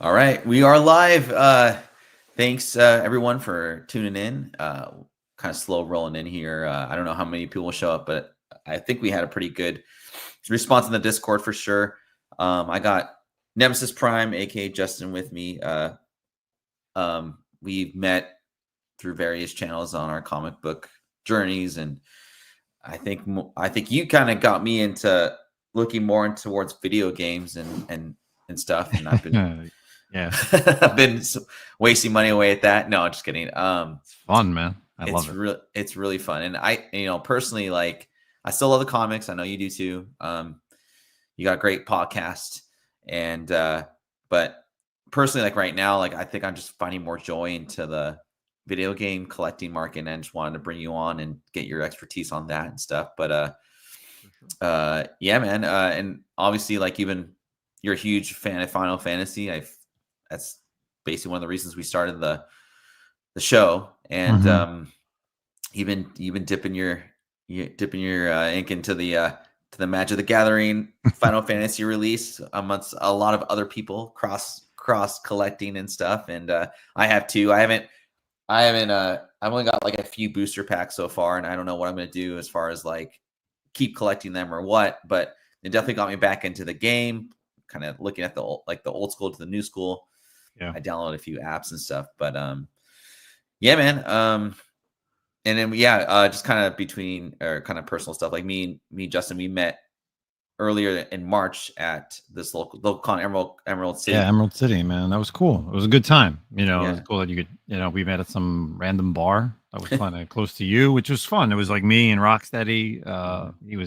All right, we are live. Thanks everyone for tuning in. Kind of slow rolling in here. I don't know how many people will show up, but I think we had a pretty good response in the Discord for sure. I got Nemesis Prime, aka Justin, with me. We've met through various channels on our comic book journeys, and I think you kind of got me into looking more towards video games and stuff, and I've been Yeah, I've been wasting money away at that. No, just kidding. it's fun, man. I love it. It's really fun, and I personally, like, I still love the comics. I know you do too. You got a great podcast, and but personally, like right now, like I think I'm just finding more joy into the video game collecting market, and I just wanted to bring you on and get your expertise on that and stuff. But yeah, man, and obviously, like, even you're a huge fan of Final Fantasy. That's basically one of the reasons we started the show, and you've been dipping your ink into the Magic the Gathering Final Fantasy release amongst a lot of other people cross collecting and stuff, and I have too. I've only got like a few booster packs so far, and I don't know what I'm going to do as far as like keep collecting them or what, but it definitely got me back into the game, kind of looking at the old school to the new school. Yeah. I downloaded a few apps and stuff, but yeah, man. And then just kind of between or kind of personal stuff. Like me, Justin, we met earlier in March at this local con, Emerald City. Yeah, Emerald City, man. That was cool. It was a good time. It was Yeah. cool that you could, we met at some random bar that was kind of close to you, which was fun. It was like me and Rocksteady.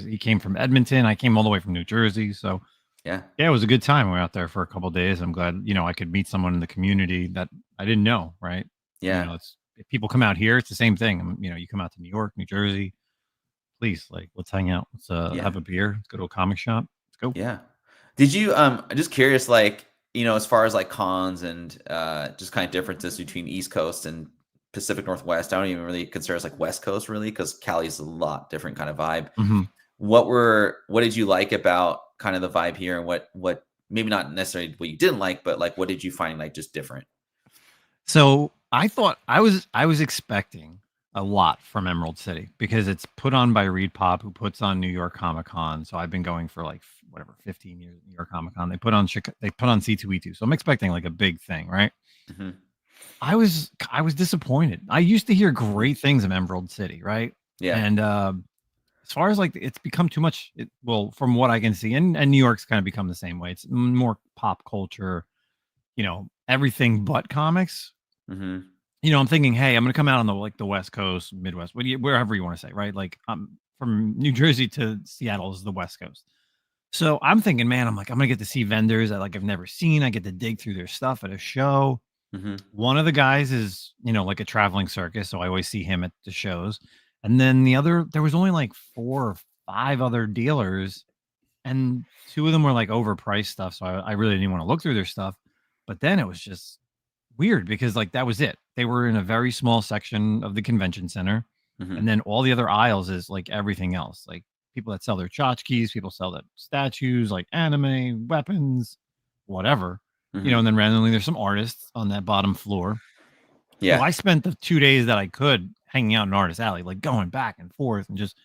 He came from Edmonton. I came all the way from New Jersey. So yeah, it was a good time. We were out there for a couple of days. I'm glad, I could meet someone in the community that I didn't know, right? yeah. If people come out here, it's the same thing. You come out to New York, New Jersey, please, like, let's hang out. Let's have a beer. Let's go to a comic shop. Let's go. Yeah. Did you just curious, like, as far as like cons and just kind of differences between East Coast and Pacific Northwest? I don't even really consider us like West Coast, really, because Cali's a lot different kind of vibe. Mm-hmm. What did you like about kind of the vibe here, and what maybe not necessarily what you didn't like, but like what did you find like just different? So I thought I was expecting a lot from Emerald City because it's put on by Reed Pop, who puts on New York Comic Con. So I've been going for like 15 years at New York Comic Con. They put on C2E2. So I'm expecting like a big thing, right? Mm-hmm. I was disappointed. I used to hear great things of Emerald City, right? Yeah. And as far as like it's become too much, from what I can see, and New York's kind of become the same way. It's more pop culture, everything but comics. Mm-hmm. I'm thinking, hey, I'm going to come out on the West Coast, Midwest, wherever you want to say, right? Like, from New Jersey to Seattle is the West Coast. So I'm thinking, man, I'm going to get to see vendors that like I've never seen. I get to dig through their stuff at a show. Mm-hmm. One of the guys is, like a traveling circus. So I always see him at the shows. And then there was only like 4 or 5 other dealers, and 2 of them were like overpriced stuff. So I really didn't want to look through their stuff. But then it was just weird because like that was it. They were in a very small section of the convention center, and then all the other aisles is like everything else, like people that sell their tchotchkes, people sell that statues, like anime, weapons, whatever. And then randomly there's some artists on that bottom floor. Yeah. So I spent the 2 days that I could hanging out in Artist Alley, like going back and forth and just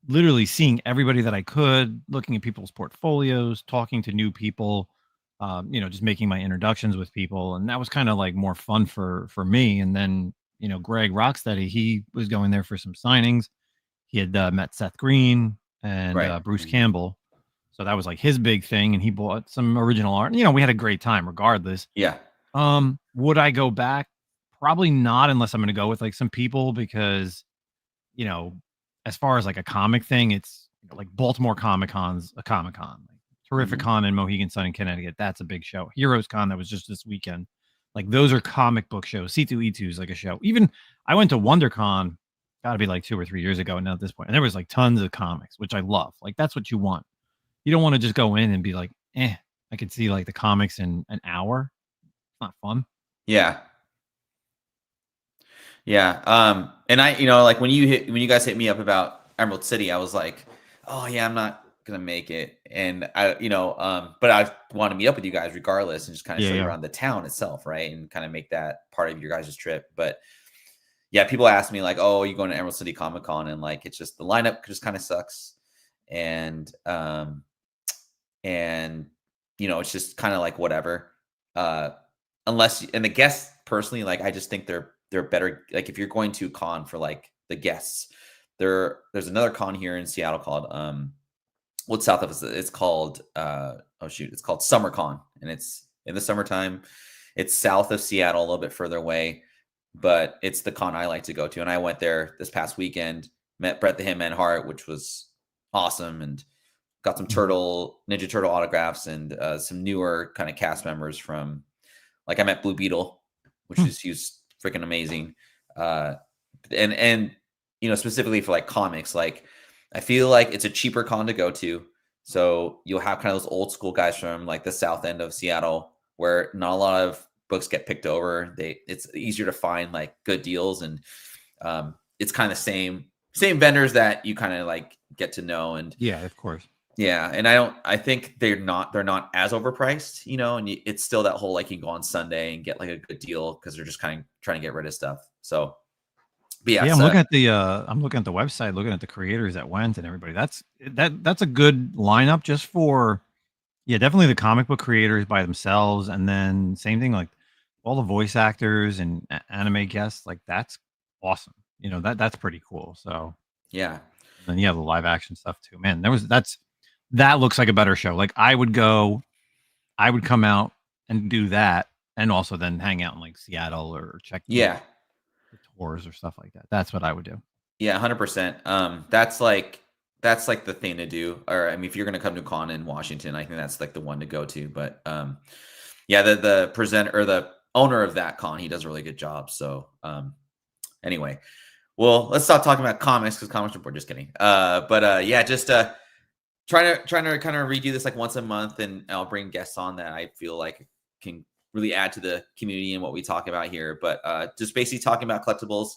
literally seeing everybody that I could, looking at people's portfolios, talking to new people, just making my introductions with people. And that was kind of like more fun for me. And then, Greg Rocksteady, he was going there for some signings. He had met Seth Green and Bruce Campbell. So that was like his big thing. And he bought some original art. We had a great time regardless. Yeah. Would I go back? Probably not, unless I'm going to go with like some people, because, as far as like a comic thing, it's like Baltimore Comic Con's a Comic Con. Terrific Con in Mohegan Sun in Connecticut. That's a big show. Heroes Con, that was just this weekend. Like, those are comic book shows. C2E2 is like a show. Even I went to WonderCon, gotta be like 2 or 3 years ago now at this point. And there was like tons of comics, which I love. Like, that's what you want. You don't want to just go in and be like, I could see like the comics in an hour. It's not fun. Yeah. And I, like when you guys hit me up about Emerald City, I was like, oh yeah, I'm not gonna make it, and I, but I want to meet up with you guys regardless, and just kind of show you Yeah. around the town itself, right, and kind of make that part of your guys' trip. But yeah, people ask me like, "Oh, are you going to Emerald City Comic Con?" And like, it's just the lineup just kind of sucks, and and it's just kind of like whatever. Uh, unless and the guests personally, like, I just think they're better. Like, if you're going to con for like the guests, there's another con here in Seattle called what's south of us. It's called it's called SummerCon, and it's in the summertime. It's south of Seattle, a little bit further away, but it's the con I like to go to. And I went there this past weekend, met Brett the Hitman Hart, which was awesome, and got some Ninja Turtle autographs and some newer kind of cast members from, like, I met Blue Beetle, which is he's freaking amazing. And specifically for like comics, like, I feel like it's a cheaper con to go to. So you'll have kind of those old school guys from like the south end of Seattle where not a lot of books get picked over. It's easier to find like good deals, and it's kind of the same vendors that you kind of like get to know. And yeah, of course. Yeah, and I think they're not as overpriced, and it's still that whole, like, you can go on Sunday and get like a good deal because they're just kind of trying to get rid of stuff. So, but yeah, Yeah, so, I'm looking at the website, looking at the creators that went and everybody. That's a good lineup just for, yeah, definitely the comic book creators by themselves, and then same thing, like all the voice actors and anime guests. Like, that's awesome. That's pretty cool. So yeah, then you have the live action stuff too. Man, that looks like a better show. Like, I would come out and do that, and also then hang out in like Seattle or check yeah, the tours or stuff like that. That's what I would do. yeah, 100%. That's like the thing to do. Or, I mean, if you're gonna come to con in Washington, I think that's like the one to go to. But yeah, the presenter or the owner of that con, he does a really good job. So anyway, well, let's stop talking about comics because comics report. Just kidding. But yeah, just trying to kind of redo this like once a month, and I'll bring guests on that I feel like can really add to the community and what we talk about here. But just basically talking about collectibles.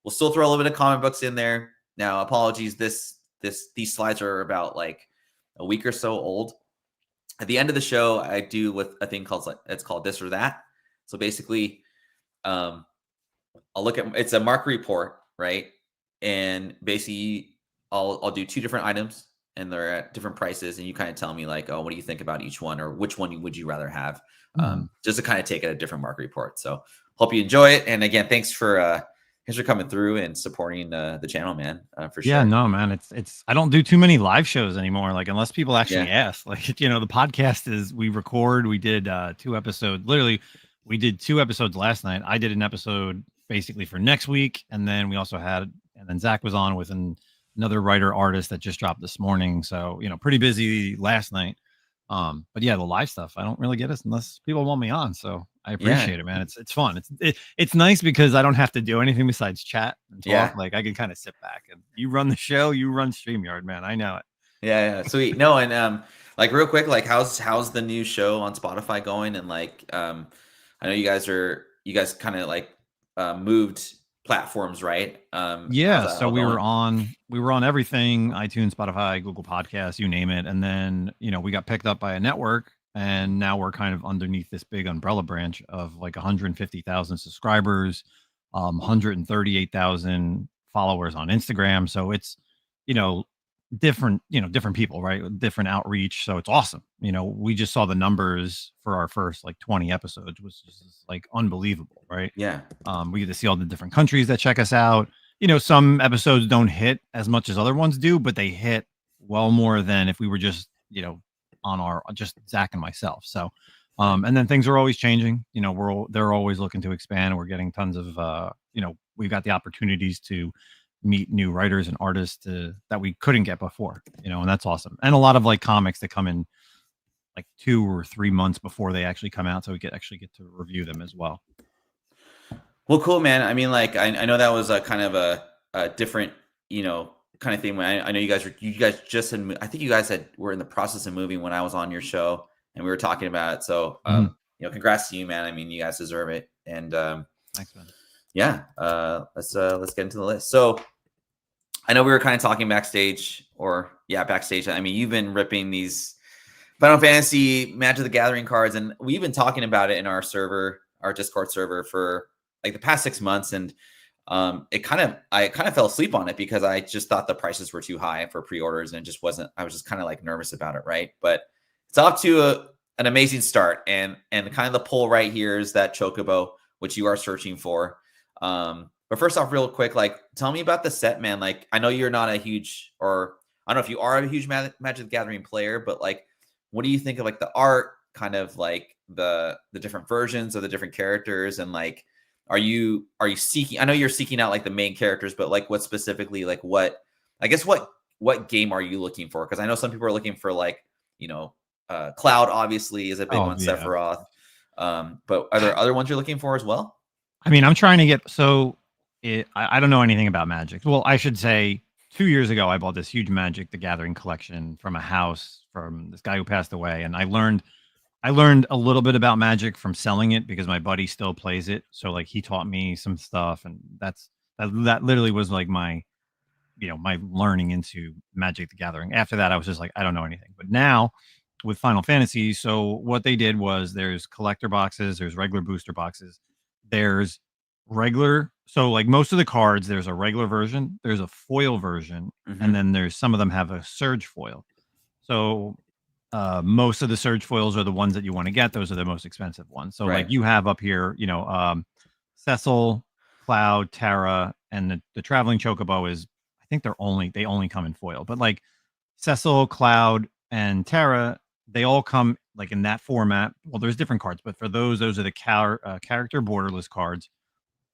We'll still throw a little bit of comic books in there. Now, apologies, these slides are about like a week or so old. At the end of the show, I do with a thing called This or That. So basically, I'll look at, it's a market report, right? And basically, I'll do two different items, and they're at different prices, and you kind of tell me like, oh, what do you think about each one, or which one would you rather have? Just to kind of take a different market report. So hope you enjoy it. And again, thanks for coming through and supporting the channel, man. For Yeah, sure. no, man. It's I don't do too many live shows anymore. Like, unless people actually Yeah. ask. Like, the podcast is, we record. We did 2 episodes. Literally, we did 2 episodes last night. I did an episode basically for next week, and then we also had, and then Zach was on with another writer artist that just dropped this morning. So, pretty busy last night. But yeah, the live stuff, I don't really get it unless people want me on. So I appreciate it, man. It's fun. It's nice because I don't have to do anything besides chat and talk. Yeah. Like, I can kind of sit back and you run the show, you run StreamYard, man. I know it. Yeah, sweet. No, and like, real quick, like, how's the new show on Spotify going? And like, I know you guys kind of like moved platforms, right? Yeah, so we were on everything: iTunes, Spotify, Google Podcasts, you name it. And then, we got picked up by a network, and now we're kind of underneath this big umbrella branch of like 150,000 subscribers, 138,000 followers on Instagram. So it's, different people, right? Different outreach. So it's awesome. We just saw the numbers for our first like 20 episodes, which is like unbelievable, right? Yeah. We get to see all the different countries that check us out. Some episodes don't hit as much as other ones do, but they hit well more than if we were just, on just Zach and myself. So, and then things are always changing. They're always looking to expand. We're getting tons of, we've got the opportunities to meet new writers and artists that we couldn't get before, and that's awesome. And a lot of like comics that come in like 2 or 3 months before they actually come out, so we actually get to review them as well. Well, cool, man. I mean, like, I know that was a kind of a different, kind of thing. When I know you guys just had, I think you guys were in the process of moving when I was on your show, and we were talking about it. So, congrats to you, man. I mean, you guys deserve it. And thanks, man. Yeah, let's get into the list. So I know we were kind of talking backstage, backstage. I mean, you've been ripping these Final Fantasy Magic the Gathering cards, and we've been talking about it in our server, our Discord server, for like the past 6 months, and I kind of fell asleep on it because I just thought the prices were too high for pre-orders, and it just wasn't. I was just kind of like nervous about it, right? But it's off to an amazing start, and kind of the pull right here is that Chocobo, which you are searching for. But first off, real quick, like, tell me about the set, man. Like, I know you're not a huge, or I don't know if you are a huge Magic the Gathering player, but like, what do you think of like the art, kind of like the different versions of the different characters, and like, are you seeking? I know you're seeking out like the main characters, but like, what specifically, like, what game are you looking for? Because I know some people are looking for like, Cloud obviously is a big one, yeah. Sephiroth. But are there other ones you're looking for as well? I mean, I'm trying to get I don't know anything about Magic. Well, I should say 2 years ago, I bought this huge Magic the Gathering collection from a house from this guy who passed away, and I learned a little bit about Magic from selling it because my buddy still plays it. So like he taught me some stuff, and that literally was like my my learning into Magic the Gathering. After that, I was just like, I don't know anything. But now with Final Fantasy, so what they did was there's collector boxes, there's regular booster boxes, there's regular. So like most of the cards, there's a regular version, there's a foil version, and then there's some of them have a surge foil. So most of the surge foils are the ones that you want to get. Those are the most expensive ones. So like you have up here, Cecil, Cloud, Terra, and the traveling chocobo is, I think they only come in foil. But like Cecil, Cloud, and Terra, they all come like in that format. Well, there's different cards, but for those are the character borderless cards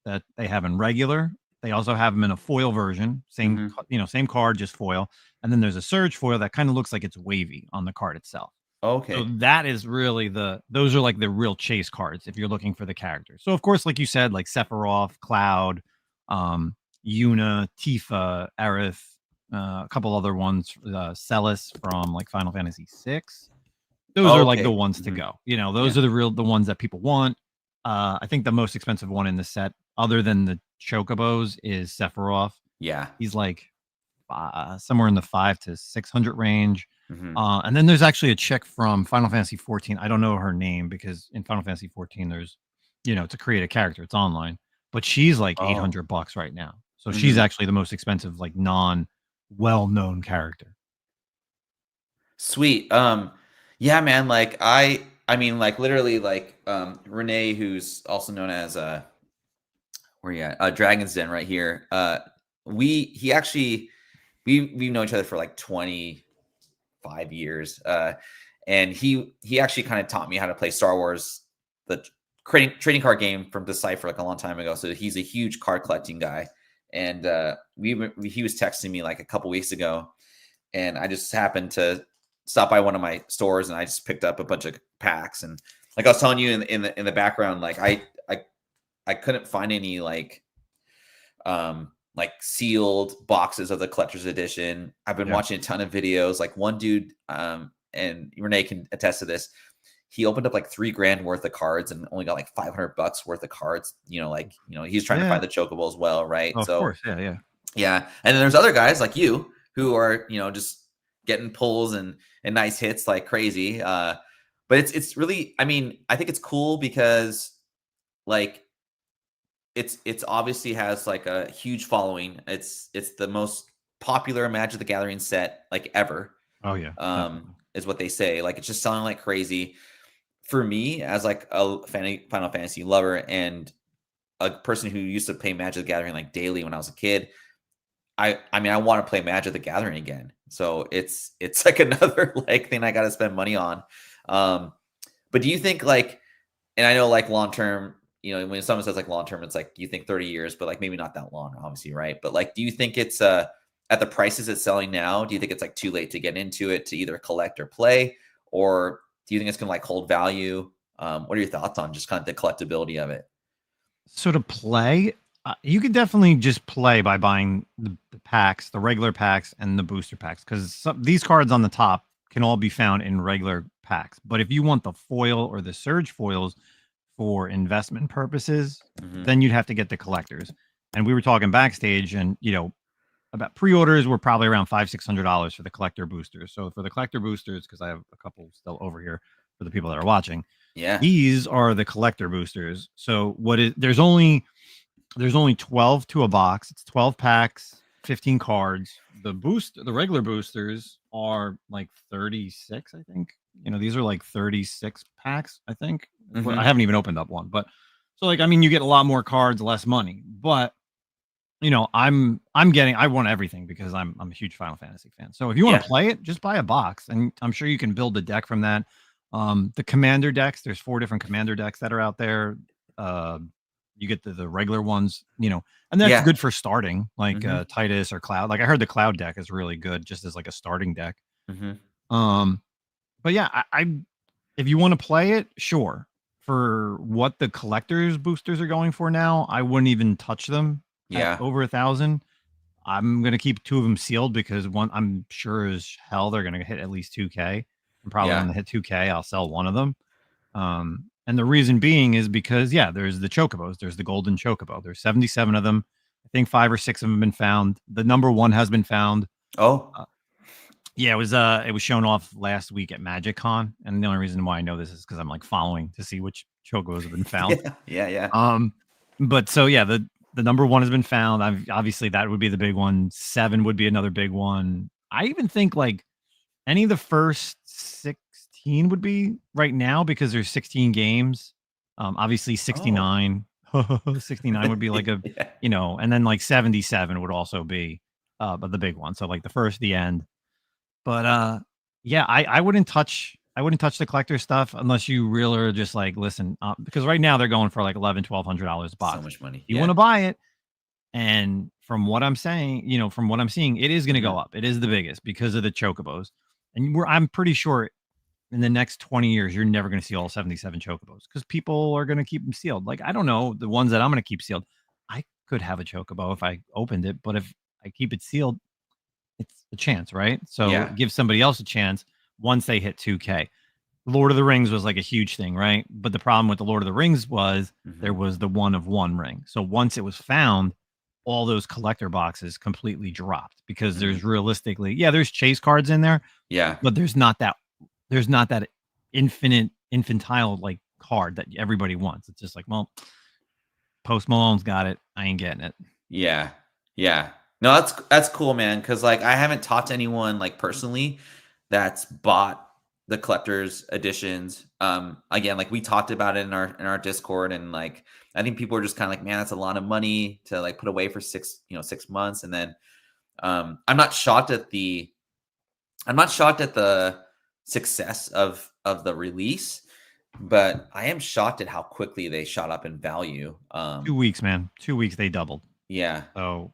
that they have in regular. They also have them in a foil version, same same card, just foil. And then there's a surge foil that kind of looks like it's wavy on the card itself. Okay. So that is really those are like the real chase cards if you're looking for the characters. So of course, like you said, like Sephiroth, Cloud, Yuna, Tifa, Aerith, a couple other ones, Celis from like Final Fantasy VI. Those are like the ones to go. Those are the ones that people want. I think the most expensive one in the set, other than the Chocobos, is Sephiroth. Yeah. He's like somewhere in the 500 to 600 range. And then there's actually a chick from Final Fantasy 14. I don't know her name because in Final Fantasy 14, there's, to create a character, it's online, but she's like $800 right now. So she's actually the most expensive, like well-known character. Sweet. Yeah, man. Like I mean, like literally, like Renee, who's also known as where you at? Dragon's Den right here. We've known each other for like 25 years. And he actually kind of taught me how to play Star Wars, the trading card game from Decipher, like a long time ago. So he's a huge card collecting guy. And he was texting me like a couple weeks ago, and I just happened to stop by one of my stores, and I just picked up a bunch of packs. And like I was telling you in the background, like I couldn't find any like sealed boxes of the collector's edition. I've been watching a ton of videos. Like one dude, and Renee can attest to this, he opened up like $3,000 worth of cards and only got like $500 worth of cards. He's trying to find the chocobo as well, right? Oh, of course, yeah. And then there's other guys like you who are just getting pulls and nice hits like crazy. But it's really, I mean, I think it's cool because like it's obviously has like a huge following. It's the most popular Magic the Gathering set like ever. Oh yeah. Is what they say. Like it's just selling like crazy. For me, as like a Final Fantasy lover and a person who used to play Magic the Gathering like daily when I was a kid, I mean I want to play Magic the Gathering again. So it's like another like thing I got to spend money on. But do you think like, and I know like long term, when someone says like long term, it's like you think 30 years, but like maybe not that long, obviously, right? But like, do you think it's at the prices it's selling now? Do you think it's like too late to get into it to either collect or play, or do you think it's gonna like hold value? What are your thoughts on just kind of the collectability of it? So to play, you could definitely just play by buying the packs, the regular packs and the booster packs, because these cards on the top can all be found in regular packs. But if you want the foil or the surge foils for investment purposes, then you'd have to get the collectors. And we were talking backstage, and about pre-orders were probably around $500-$600 for the collector boosters. So for the collector boosters, because I have a couple still over here for the people that are watching, these are the collector boosters. So there's only 12 to a box. It's 12 packs, 15 cards. The regular boosters are like 36, I think. These are like 36 packs, I think. I haven't even opened up one, but so like, I mean, you get a lot more cards, less money, but I want everything because I'm a huge Final Fantasy fan. So if you want to play it, just buy a box, and I'm sure you can build a deck from that. The commander decks, there's 4 different commander decks that are out there. You get the regular ones, and that's good for starting, like Titus or Cloud. Like I heard the Cloud deck is really good just as like a starting deck. But yeah, I if you want to play it, sure. For what the collectors boosters are going for now, I wouldn't even touch them. At over 1,000. I'm gonna keep 2 of them sealed because one, I'm sure as hell they're gonna hit at least 2K. I'm probably gonna hit 2K. I'll sell one of them. And the reason being is because there's the chocobos. There's the golden chocobo. There's 77 of them. I think 5 or 6 of them have been found. The number 1 has been found. It was shown off last week at MagicCon, and the only reason why I know this is because I'm like following to see which chocobos have been found. But so the number 1 has been found. Obviously that would be the big one. 7 would be another big one. I even think like any of the first 16 would be right now because there's 16 games. Obviously 69. 69 would be like and then like 77 would also be but the big one. So like the first, the end. But I wouldn't touch the collector stuff unless you really are just like, listen, because right now they're going for like $1,100-$1,200 a box. So much money. You want to buy it, and from what I'm saying, from what I'm seeing, it is going to go up. It is the biggest because of the chocobos, and I'm pretty sure in the next 20 years you're never going to see all 77 chocobos because people are going to keep them sealed. Like I don't know the ones that I'm going to keep sealed. I could have a chocobo if I opened it, but if I keep it sealed, it's a chance, right? So give somebody else a chance once they hit 2K. Lord of the Rings was like a huge thing, right? But the problem with the Lord of the Rings was there was the 1 of 1 ring. So once it was found, all those collector boxes completely dropped because there's realistically, there's chase cards in there. But there's not that infantile like card that everybody wants. It's just like, well, Post Malone's got it. I ain't getting it. Yeah. No, that's cool, man. Because like I haven't talked to anyone like personally that's bought the collector's editions. Again, like we talked about it in our Discord, and like I think people are just kind of like, man, that's a lot of money to like put away for 6 months. And then I'm not shocked at the success of the release, but I am shocked at how quickly they shot up in value. 2 weeks, man. 2 weeks they doubled. So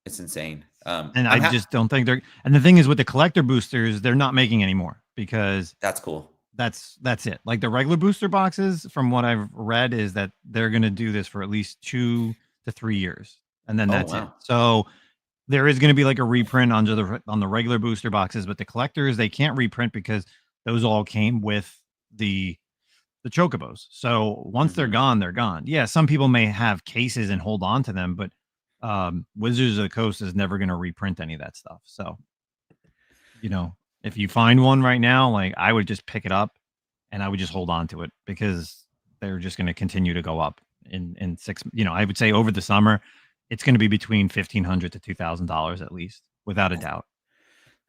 it's insane. And I just don't think they're. And the thing is, with the collector boosters, they're not making any more because that's cool. That's it. Like the regular booster boxes, from what I've read, is that they're going to do this for at least 2 to 3 years, and then that's it. So there is going to be like a reprint on the regular booster boxes, but the collectors, they can't reprint because those all came with the chocobos. So once they're gone, they're gone. Yeah, some people may have cases and hold on to them, but Wizards of the Coast is never going to reprint any of that stuff. So, if you find one right now, like I would just pick it up and I would just hold on to it because they're just going to continue to go up in 6. I would say over the summer, it's going to be between $1,500 to $2,000 at least, without a doubt.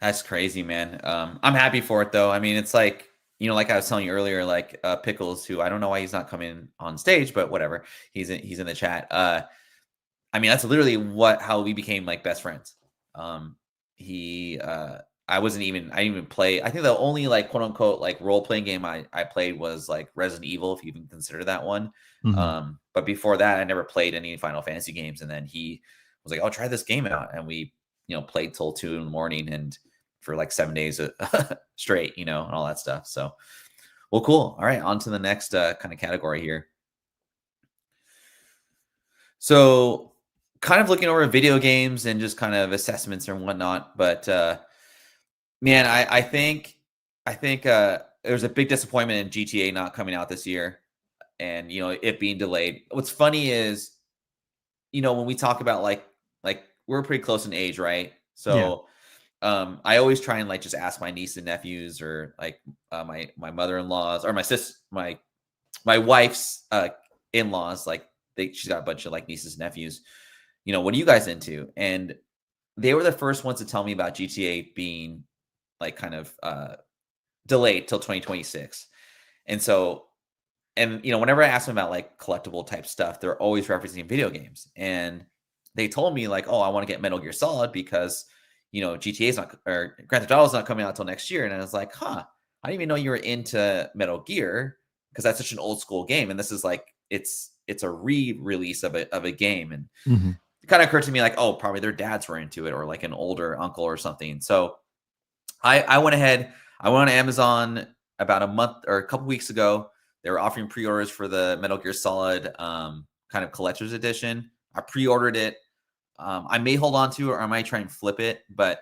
That's crazy, man. I'm happy for it though. I mean, it's like, like I was telling you earlier, like Pickles, who I don't know why he's not coming on stage, but whatever. He's in the chat. I mean, that's literally how we became like best friends. I didn't even play. I think the only like quote unquote like role playing game I played was like Resident Evil, if you even consider that one. But before that, I never played any Final Fantasy games. And then he was like, "Oh, try this game out," and we played till 2 a.m. and for like 7 days straight, and all that stuff. So, well, cool. All right, on to the next kind of category here. So, kind of looking over video games and just kind of assessments and whatnot, but man, I think there's a big disappointment in GTA not coming out this year, and it being delayed. What's funny is, when we talk about like we're pretty close in age, right? Yeah. So I always try and like just ask my niece and nephews or like my mother-in-laws or my wife's in-laws, like she's got a bunch of like nieces and nephews, what are you guys into? And they were the first ones to tell me about GTA being like kind of delayed till 2026. And so, and whenever I ask them about like collectible type stuff, they're always referencing video games. And they told me like, oh, I want to get Metal Gear Solid because GTA is not, or Grand Theft Auto is not coming out until next year. And I was like, huh, I didn't even know you were into Metal Gear because that's such an old school game. And this is like it's a re-release of a game. And Hmm. it kind of occurred to me like, oh, probably their dads were into it or like an older uncle or something. So I went ahead, I went on Amazon about a month or a couple weeks ago. They were offering pre-orders for the Metal Gear Solid kind of collector's edition. I pre-ordered it. I may hold on to it or I might try and flip it, but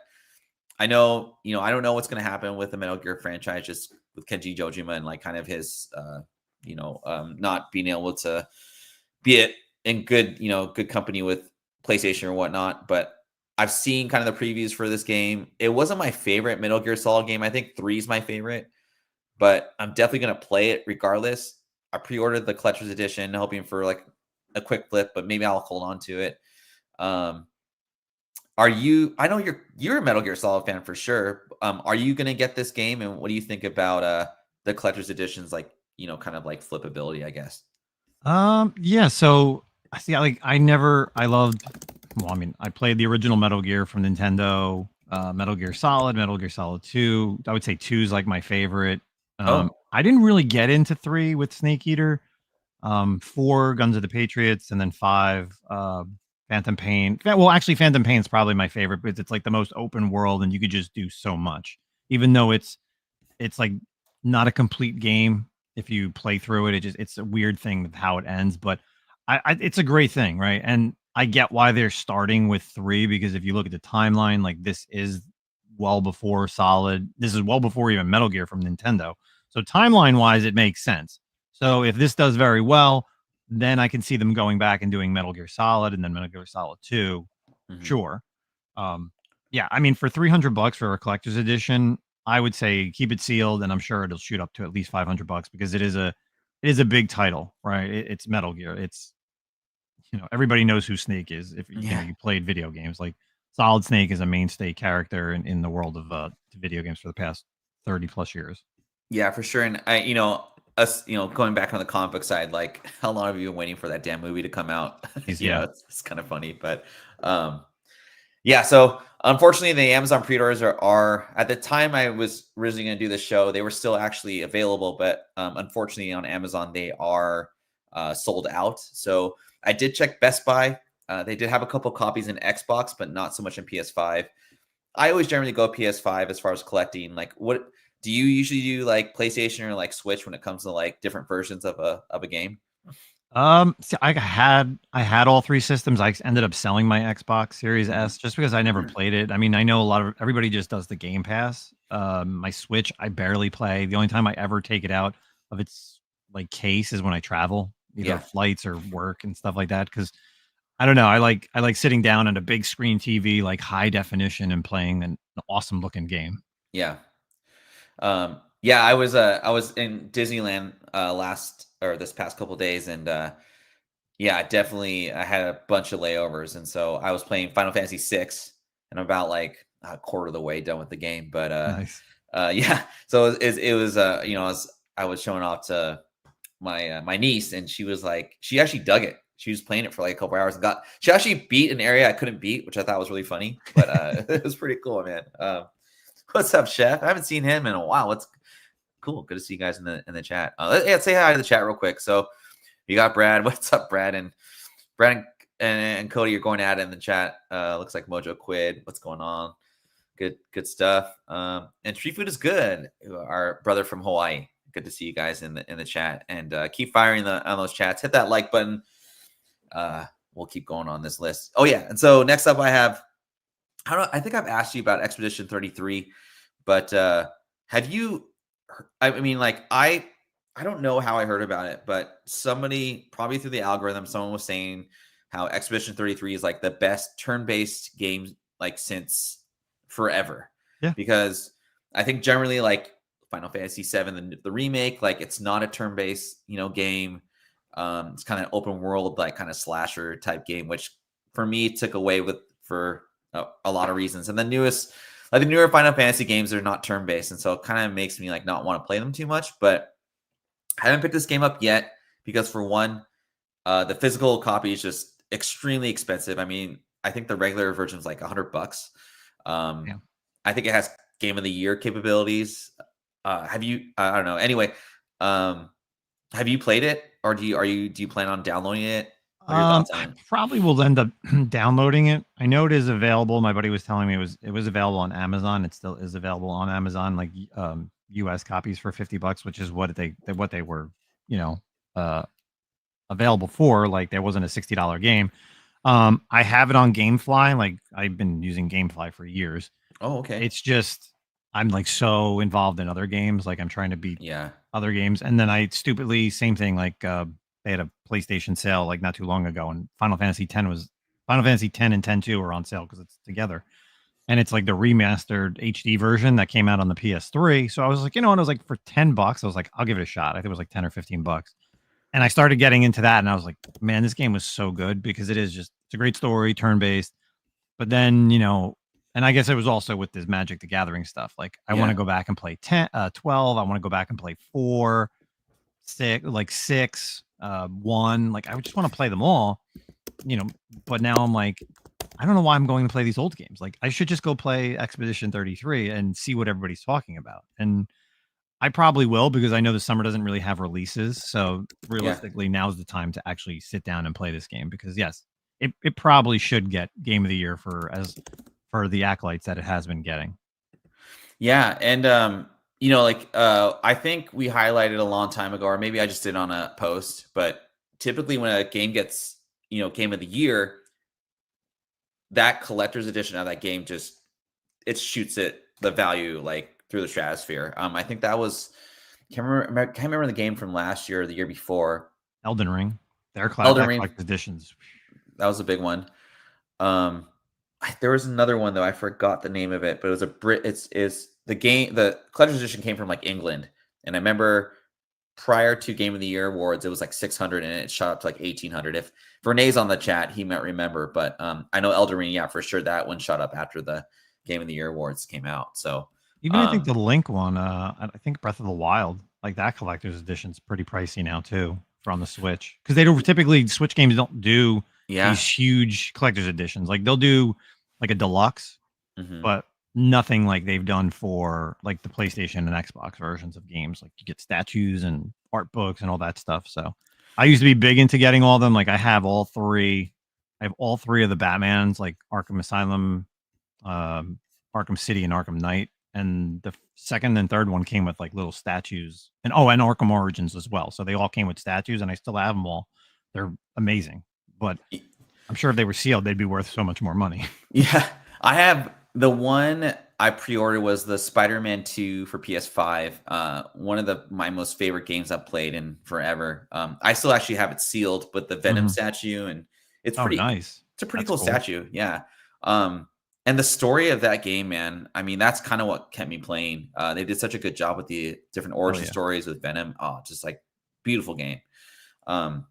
I know, I don't know what's going to happen with the Metal Gear franchise, just with Kenji Jojima and like kind of his, not being able to be it in good, good company with PlayStation or whatnot. But I've seen kind of the previews for this game. It wasn't my favorite Metal Gear Solid game. I think 3 is my favorite, but I'm definitely going to play it regardless. I pre-ordered the collector's edition, hoping for like a quick flip, but maybe I'll hold on to it. Are you? I know you're a Metal Gear Solid fan for sure. Are you going to get this game, and what do you think about the collector's editions? Like kind of like flippability, I guess. Yeah. So I see. I loved. Well, I mean, I played the original Metal Gear from Nintendo. Metal Gear Solid, Metal Gear Solid 2. I would say 2 is like my favorite. Oh, I didn't really get into 3 with Snake Eater. 4 Guns of the Patriots, and then 5 Phantom Pain. Well, actually, Phantom Pain is probably my favorite because it's like the most open world, and you could just do so much. Even though it's like not a complete game if you play through it. It's a weird thing with how it ends, but it's a great thing, right? And I get why they're starting with 3 because if you look at the timeline, like this is well before Solid. This is well before even Metal Gear from Nintendo. So timeline wise, it makes sense. So if this does very well, then I can see them going back and doing Metal Gear Solid and then Metal Gear Solid 2. mhm. Sure. Um, yeah, I mean, for $300 for a collector's edition, I would say keep it sealed, and I'm sure it'll shoot up to at least $500 because it is a big title, right? It's Metal Gear. It's everybody knows who Snake is if Yeah, you played video games. Like Solid Snake is a mainstay character in the world of video games for the past 30 plus years. yeah, for sure. And us, going back on the comic book side, like how long have you been waiting for that damn movie to come out? Yeah, It's kind of funny, but um, yeah. So unfortunately, the Amazon pre-orders are at the time I was originally going to do the show, they were still actually available, but unfortunately on Amazon they are sold out. So I did check Best Buy. They did have a couple copies in Xbox, but not so much in PS5. I always generally go PS5 as far as collecting. Like, what do you usually do, like PlayStation or like Switch, when it comes to like different versions of a game? see, I had all 3 systems. I ended up selling my Xbox Series Mhm. S just because I never played it. I mean, I know a lot of everybody just does the Game Pass. My Switch, I barely play. The only time I ever take it out of its like case is when I travel, either Yeah, flights or work and stuff like that. Because I don't know, I like sitting down at a big screen TV, like high definition, and playing an awesome looking game. yeah. Yeah, I was in Disneyland last or this past couple days, and yeah, definitely I had a bunch of layovers, and so I was playing Final Fantasy 6, and I'm about like a quarter of the way done with the game. But Nice. yeah, so it was I was showing off to my niece, and she was like, she actually dug it. She was playing it for like a couple hours and she actually beat an area I couldn't beat, which I thought was really funny. But it was pretty cool, man. What's up, Chef? I haven't seen him in a while. What's cool? Good to see you guys in the chat. Yeah, say hi to the chat real quick. So you got Brad. What's up, Brad? And Brad and Cody, you're going at it in the chat. Looks like Mojo Quid. What's going on? Good stuff. And Street Food is good. Our brother from Hawaii. Good to see you guys in the chat, and keep firing on those chats. Hit that like button. We'll keep going on this list. Oh yeah, and so next up I have. I think I've asked you about Expedition 33, but have you? I mean, like I don't know how I heard about it, but somebody probably through the algorithm, someone was saying how Expedition 33 is like the best turn-based game like since forever. Yeah. Because I think generally like Final Fantasy 7, the remake, like it's not a turn-based, game. It's kind of open world, like kind of slasher type game, which for me took away for a lot of reasons. And the newer Final Fantasy games are not turn-based, and so it kind of makes me like not want to play them too much. But I haven't picked this game up yet because for one, the physical copy is just extremely expensive. I mean, I think the regular version is like $100. Yeah. I think it has Game of the Year capabilities. Have you? I don't know. Anyway, have you played it, or do you plan on downloading it? What are your thoughts on I it? probably will end up downloading it. I know it is available. My buddy was telling me it was available on Amazon. It still is available on Amazon, like US copies for $50, which is what they were, uh available for. Like there wasn't a $60 game. I have it on GameFly. Like I've been using GameFly for years. Oh, okay. It's just I'm like so involved in other games. Like I'm trying to beat Yeah. other games, and then I stupidly same thing. Like they had a PlayStation sale like not too long ago, and Final Fantasy X and 10 2 are on sale because it's together, and it's like the remastered HD version that came out on the PS3. So I was like, and it was like for $10. I was like, I'll give it a shot. I think it was like 10 or $15. And I started getting into that, and I was like, man, this game was so good because it's a great story, turn based. But then, and I guess it was also with this Magic the Gathering stuff. Like, I want to Yeah. go back and play 10, 12. I want to go back and play 4, 6, like 6, 1. Like, I just want to play them all, But now I'm like, I don't know why I'm going to play these old games. Like, I should just go play Expedition 33 and see what everybody's talking about. And I probably will because I know the summer doesn't really have releases. So Yeah. realistically, now's the time to actually sit down and play this game because yes, it probably should get Game of the Year for the acolytes that it has been getting. Yeah, and I think we highlighted a long time ago, or maybe I just did on a post, but typically when a game gets, Game of the Year, that collector's edition of that game just it shoots the value like through the stratosphere. I think that was can't remember the game from last year or the year before. Elden Ring, Elden that Ring, collector's editions. that was a big one. There was another one though. I forgot the name of it, but it was a Brit. It's the game. The collector's edition came from like England, and I remember prior to Game of the Year awards, it was like 600, and it shot up to like 1,800. If Renee's on the chat, he might remember. But I know Elden Ring, yeah, for sure, that one shot up after the Game of the Year awards came out. So Even I think the Link one, I think Breath of the Wild, like that collector's edition's pretty pricey now too for on the Switch because they don't typically Switch games don't do yeah, these huge collector's editions. Like they'll do like a deluxe, mhm. but nothing like they've done for like the PlayStation and Xbox versions of games. Like you get statues and art books and all that stuff. So I used to be big into getting all of them. Like I have all three. I have all three of the Batmans, like Arkham Asylum, Arkham City, and Arkham Knight. And the second and third one came with like little statues, and Arkham Origins as well. So they all came with statues, and I still have them all. They're amazing, but I'm sure if they were sealed, they'd be worth so much more money. Yeah, I have the one I pre-ordered was the Spider-Man 2 for PS5. One of my most favorite games I've played in forever. I still actually have it sealed with the Venom statue, and it's Nice. It's a pretty That's cool cool. statue. Yeah. And the story of that game, man, I mean, that's kind of what kept me playing. They did such a good job with the different origin stories with Venom. Oh, just like beautiful game. And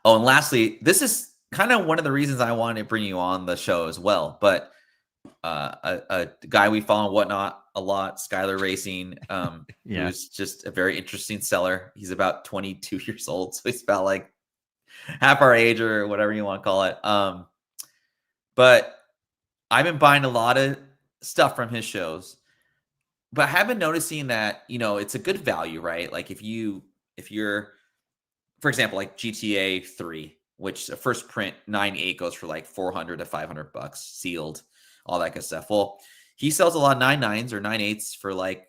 lastly, this is kind of one of the reasons I wanted to bring you on the show as well. But a guy we follow and whatnot a lot, Skylar Racing, who's just a very interesting seller. He's about 22 years old, so he's about like half our age or whatever you want to call it. But I've been buying a lot of stuff from his shows, but I have been noticing that, it's a good value, right? Like if you're, for example, like GTA 3, which the first print 9.8 goes for like 400 to 500 bucks sealed, all that good stuff. Well, he sells a lot of 9.9s or 9.8s for like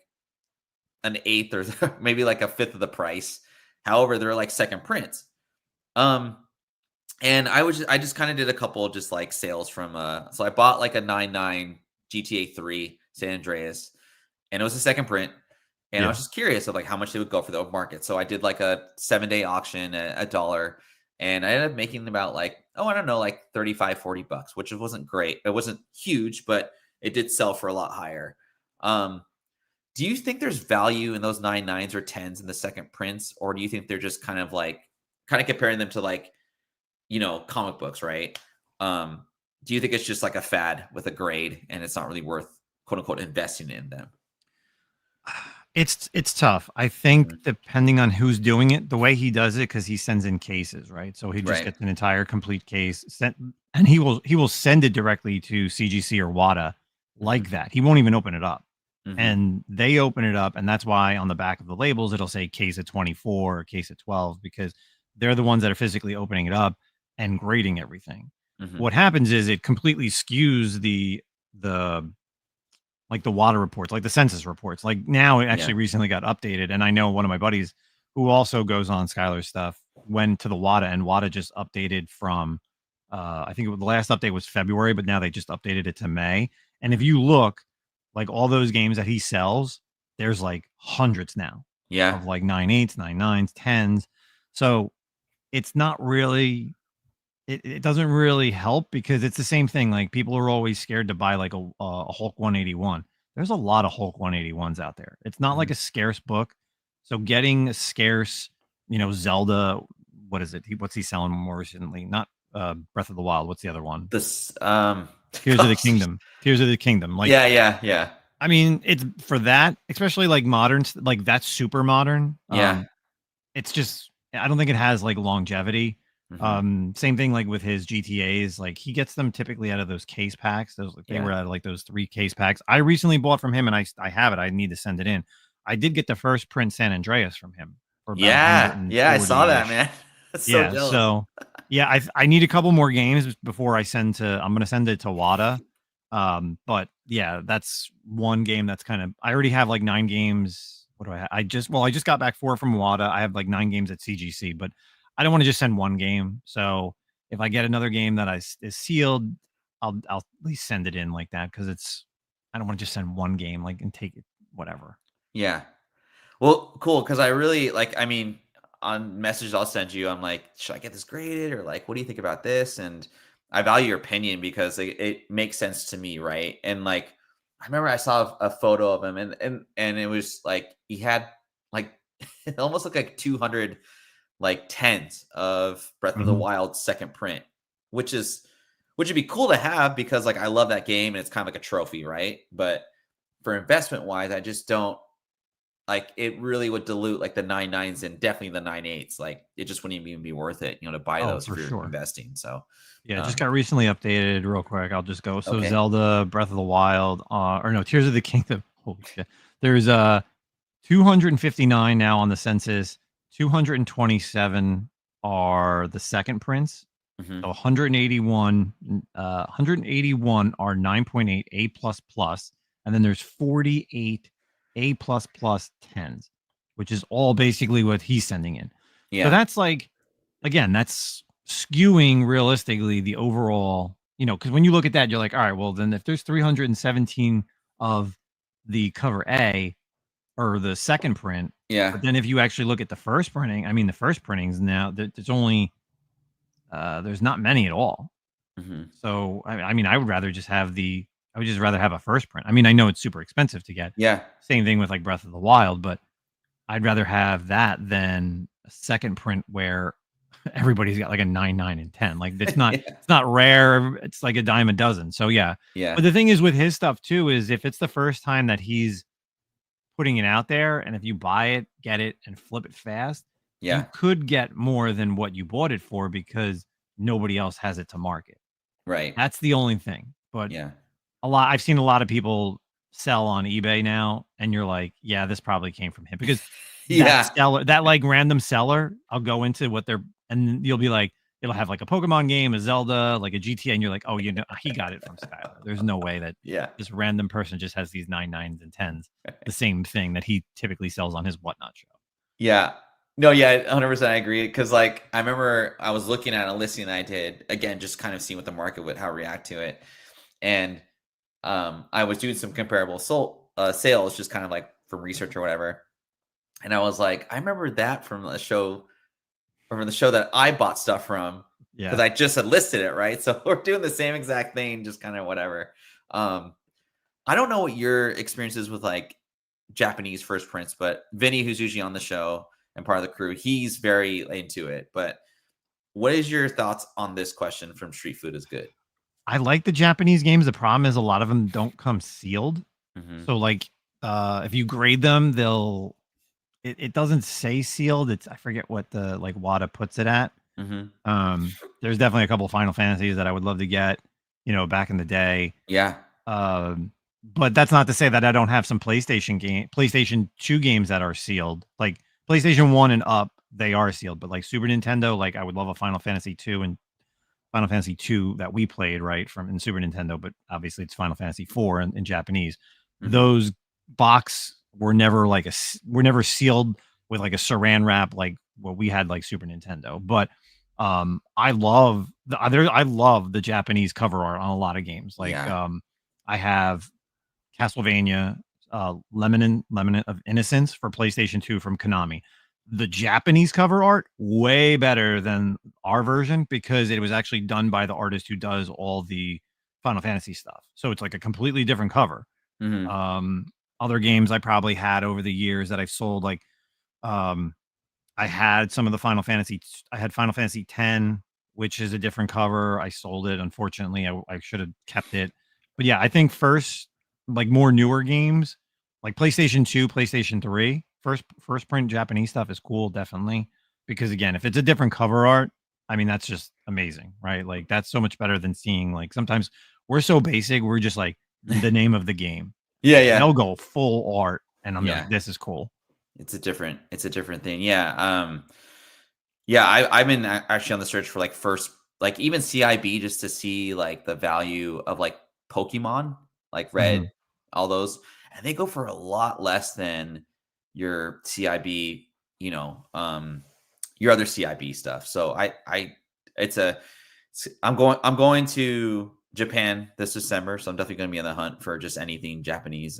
an eighth or maybe like a fifth of the price. However, they're like second prints. And I just kind of did a couple of just like sales from so I bought like a 9.9 GTA 3 San Andreas, and it was a second print. And I was just curious of like how much they would go for the open market. So I did like a 7-day auction at $1, and I ended up making about like oh, I don't know, like 35, $40, which wasn't great. It wasn't huge, but it did sell for a lot higher. Do you think there's value in those 9.9s or 10s in the second prints, or do you think they're just kind of comparing them to like, comic books, right? Do you think it's just like a fad with a grade and it's not really worth quote unquote investing in them? It's tough. I think Mhm. depending on who's doing it, the way he does it, because he sends in cases, right? So he just Right. gets an entire complete case sent, and he will send it directly to CGC or WATA Hmm. like that. He won't even open it up, Hmm. and they open it up, and that's why on the back of the labels it'll say case at 24 or case at 12 because they're the ones that are physically opening it up and grading everything. Hmm. What happens is it completely skews the like the water reports, like the census reports. Like now it actually Yeah. recently got updated. And I know one of my buddies who also goes on Skylar's stuff went to the WADA and WADA just updated from I think the last update was February, but now they just updated it to May. And if Mhm. you look, like all those games that he sells, there's like hundreds now Yeah. of like 9.8s, 9.9s, 10s. So it's not really it doesn't really help because it's the same thing. Like people are always scared to buy like a Hulk 181. There's a lot of Hulk 181s out there. It's not like Mhm. a scarce book. So getting a scarce, Zelda, what is it? What's he selling more recently? Not Breath of the Wild. What's the other one? This, Tears of the gosh. Kingdom. Tears of the Kingdom. Like, Yeah, yeah, yeah, I mean, it's for that, especially like modern, like that's super modern. yeah. It's just I don't think it has like longevity. Mhm. Same thing like with his GTAs, like he gets them typically out of those case packs. Those like they Yeah. were out of like those 3 case packs. I recently bought from him and I have it. I need to send it in. I did get the first print San Andreas from him for about Yeah, yeah, I saw that, 140-ish. man. So Yeah, jealous. so yeah, I need a couple more games before I'm gonna send it to WADA. But yeah, that's one game that's kind of I already have like 9 games. What do I have? I just got back 4 from WADA. I have like 9 games at CGC, but I don't want to just send one game. So if I get another game that is sealed, I'll at least send it in like that because I don't want to just send one game like and take it whatever. Yeah. Well, cool, because I really I mean, on messages I'll send you, I'm like, "Should I get this graded?" Or like, "What do you think about this?" And I value your opinion because it makes sense to me, right? And I remember I saw a photo of him, and it was like he had like it almost looked like 200 like tens of Breath of the Mhm. Wild second print, which is which would be cool to have because I love that game and it's kind of like a trophy, right? But for investment wise, I just don't it really would dilute like the 9.9s and definitely the 9.8s. Like it just wouldn't even be worth it, to buy Oh, those if for you're sure. investing. So Yeah, it just um got recently updated real quick. I'll just go. So okay. Zelda Breath of the Wild, or no, Tears of the Kingdom. Holy shit. There's 259 now on the census. 227 are the second prints. Hmm. So 181 are 9.8 A plus plus, and then there's 48 A plus plus 10s, which is all basically what he's sending in. So Yeah. that's like, again, that's skewing realistically the overall, because when you look at that, you're like, all right, well, then if there's 317 of the cover A or the second print, Yeah. but then if you actually look at the first printing, I mean, the first printings now, there's only there's not many at all. Hmm. So I mean, I would just rather have a first print. I mean, I know it's super expensive to get. Yeah. Same thing with like Breath of the Wild, but I'd rather have that than a second print where everybody's got like a 9, 9, and 10. Like Yeah. it's not rare. It's like a dime a dozen. So yeah. Yeah. But the thing is with his stuff too is if it's the first time that he's putting it out there, and if you buy it, get it, and flip it fast, you Yeah. could get more than what you bought it for because nobody else has it to market. Right. That's the only thing. But Yeah. I've seen a lot of people sell on eBay now, and you're like, yeah, this probably came from him because Yeah. that like random seller, I'll go into what they're, and you'll be like, it'll have like a Pokemon game, a Zelda, like a GTA, and you're like, oh, he got it from Skylar. There's no way that Yeah. this random person just has these 9.9s and 10s, the same thing that he typically sells on his whatnot show. Yeah. No, yeah, 100% I agree. Because I remember I was looking at a listing I did again, just kind of seeing what the market would how react to it, and I was doing some comparable sales, just kind of like for research or whatever. And I was like, I remember that from the show that I bought stuff from. because I just had listed it, right? So we're doing the same exact thing, just kind of whatever. I don't know what your experience is with like Japanese first prints, but Vinny, who's usually on the show and part of the crew, he's very into it. But what is your thoughts on this question from Street Food is Good? I like the Japanese games. The problem is a lot of them don't come sealed. Mm-hmm. So like if you grade them, it doesn't say sealed. I forget what the like WADA puts it at. Mm-hmm. There's definitely a couple of Final Fantasies that I would love to get, back in the day. Yeah. But that's not to say that I don't have some PlayStation 2 games that are sealed. Like PlayStation 1 and up, they are sealed. But like Super Nintendo, like I would love a Final Fantasy 2 and Final Fantasy 2 that we played, right, from in Super Nintendo, but obviously it's Final Fantasy 4 in Japanese. Mm-hmm. Those box were never sealed with like a saran wrap like what we had like Super Nintendo. But I love the Japanese cover art on a lot of games. Like I have Castlevania, Lemon of Innocence for PlayStation 2 from Konami. The Japanese cover art way better than our version because it was actually done by the artist who does all the Final Fantasy stuff. So it's like a completely different cover. Mm-hmm. Other games I probably had over the years that I've sold, like I had some of the Final Fantasy. I had Final Fantasy 10, which is a different cover. I sold it. Unfortunately, I should have kept it. But yeah, I think first, like more newer games, like PlayStation 2, PlayStation 3, first print Japanese stuff is cool, definitely. Because again, if it's a different cover art, I mean, that's just amazing, right? Like that's so much better than seeing like sometimes we're so basic, we're just like the name of the game. Yeah. They'll go full art, and I'm like, this is cool. It's a different thing. Yeah. Yeah, I've been actually on the search for like first, like even CIB just to see like the value of like Pokemon, like Red, all those, and they go for a lot less than your CIB, your other CIB stuff. So I'm going to Japan this December, so I'm definitely going to be on the hunt for just anything Japanese.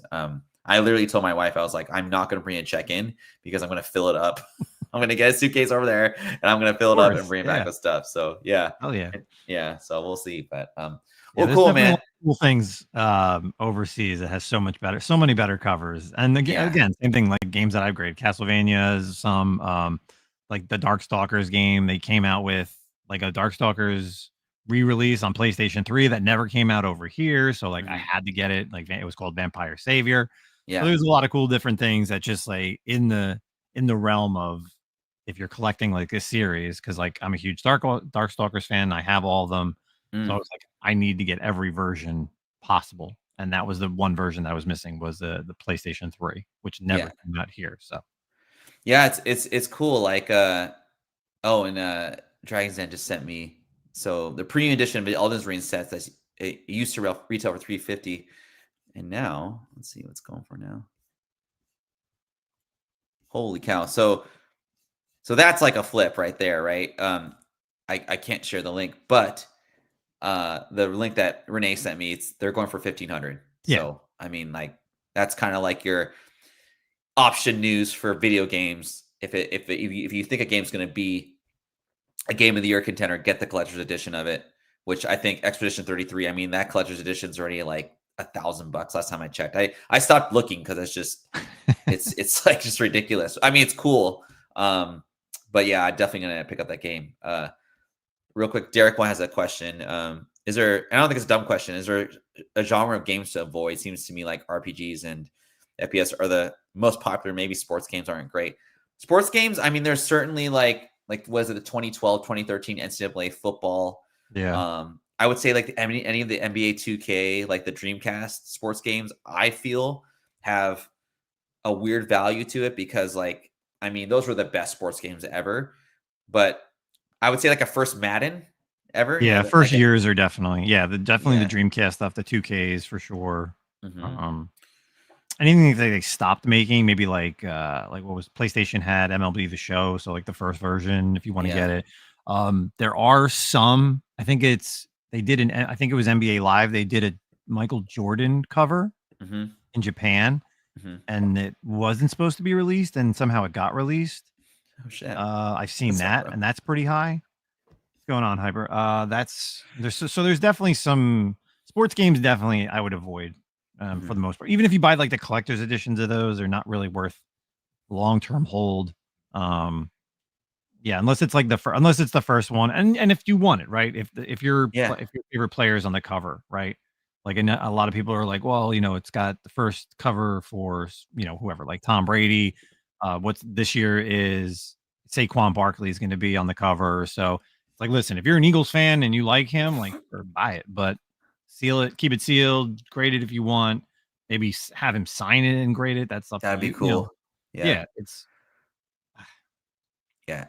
I literally told my wife, I was like, I'm not going to bring a check in because I'm going to fill it up. I'm going to get a suitcase over there and I'm going to fill it up and bring it back with stuff. So yeah. Oh yeah. Yeah. So we'll see. But well, cool, man. Cool things overseas. It has so many better covers. And again, same thing like games that I've graded. Castlevania's, some like the Darkstalkers game. They came out with like a Darkstalkers re-release on PlayStation 3 that never came out over here. So like I had to get it. Like it was called Vampire Savior. Yeah. So there's a lot of cool different things that just like in the realm of if you're collecting like this series, because like I'm a huge Darkstalkers fan. I have all of them. So I was like, I need to get every version possible. And that was the one version that I was missing was the PlayStation 3, which never came out here. So yeah, it's cool. Like Dragon's Den just sent me the premium edition of the Elden Ring sets that it used to retail for $350. And now let's see what's going for now. Holy cow. So that's like a flip right there, right? I can't share the link, but the link that Renee sent me, they're going for $1,500. So I mean, like that's kind of like your option news for video games. If you think a game's going to be a game of the year contender, get the collector's edition of it. Which I think Expedition 33. I mean, that collector's edition is already like $1,000 last time I checked. I stopped looking because it's just it's like just ridiculous. I mean, it's cool. But yeah, I'm definitely gonna pick up that game. Real quick, Derek one has a question. Is there? I don't think it's a dumb question. Is there a genre of games to avoid? Seems to me like RPGs and FPS are the most popular. Maybe sports games aren't great. Sports games. I mean, there's certainly like was it the 2012, 2013 NCAA football? Yeah. I would say like any of the NBA 2K, like the Dreamcast sports games, I feel have a weird value to it because like, I mean, those were the best sports games ever, but I would say like a first Madden ever. Yeah. First years are definitely, the Dreamcast stuff, the 2Ks for sure. Anything that they stopped making, maybe like what was PlayStation had MLB The Show. So like the first version, if you want to get it. There are some, I think it was NBA Live. They did a Michael Jordan cover in Japan and it wasn't supposed to be released and somehow it got released. Oh shit. I've seen that and that's pretty high. going on, Hyper? There's definitely some sports games. Definitely, I would avoid for the most part. Even if you buy like the collector's editions of those, they're not really worth long term hold. Yeah, unless it's like unless it's the first one, and if you want it, right? If your favorite player is on the cover, right? Like a lot of people are like, well, it's got the first cover for whoever, like Tom Brady. What's this year is Saquon Barkley is going to be on the cover. So it's like, listen, if you're an Eagles fan and you like him, like, or buy it, but seal it, keep it sealed, grade it if you want. Maybe have him sign it and grade it. That's up to That'd be you. cool. Yeah, it's. Yeah.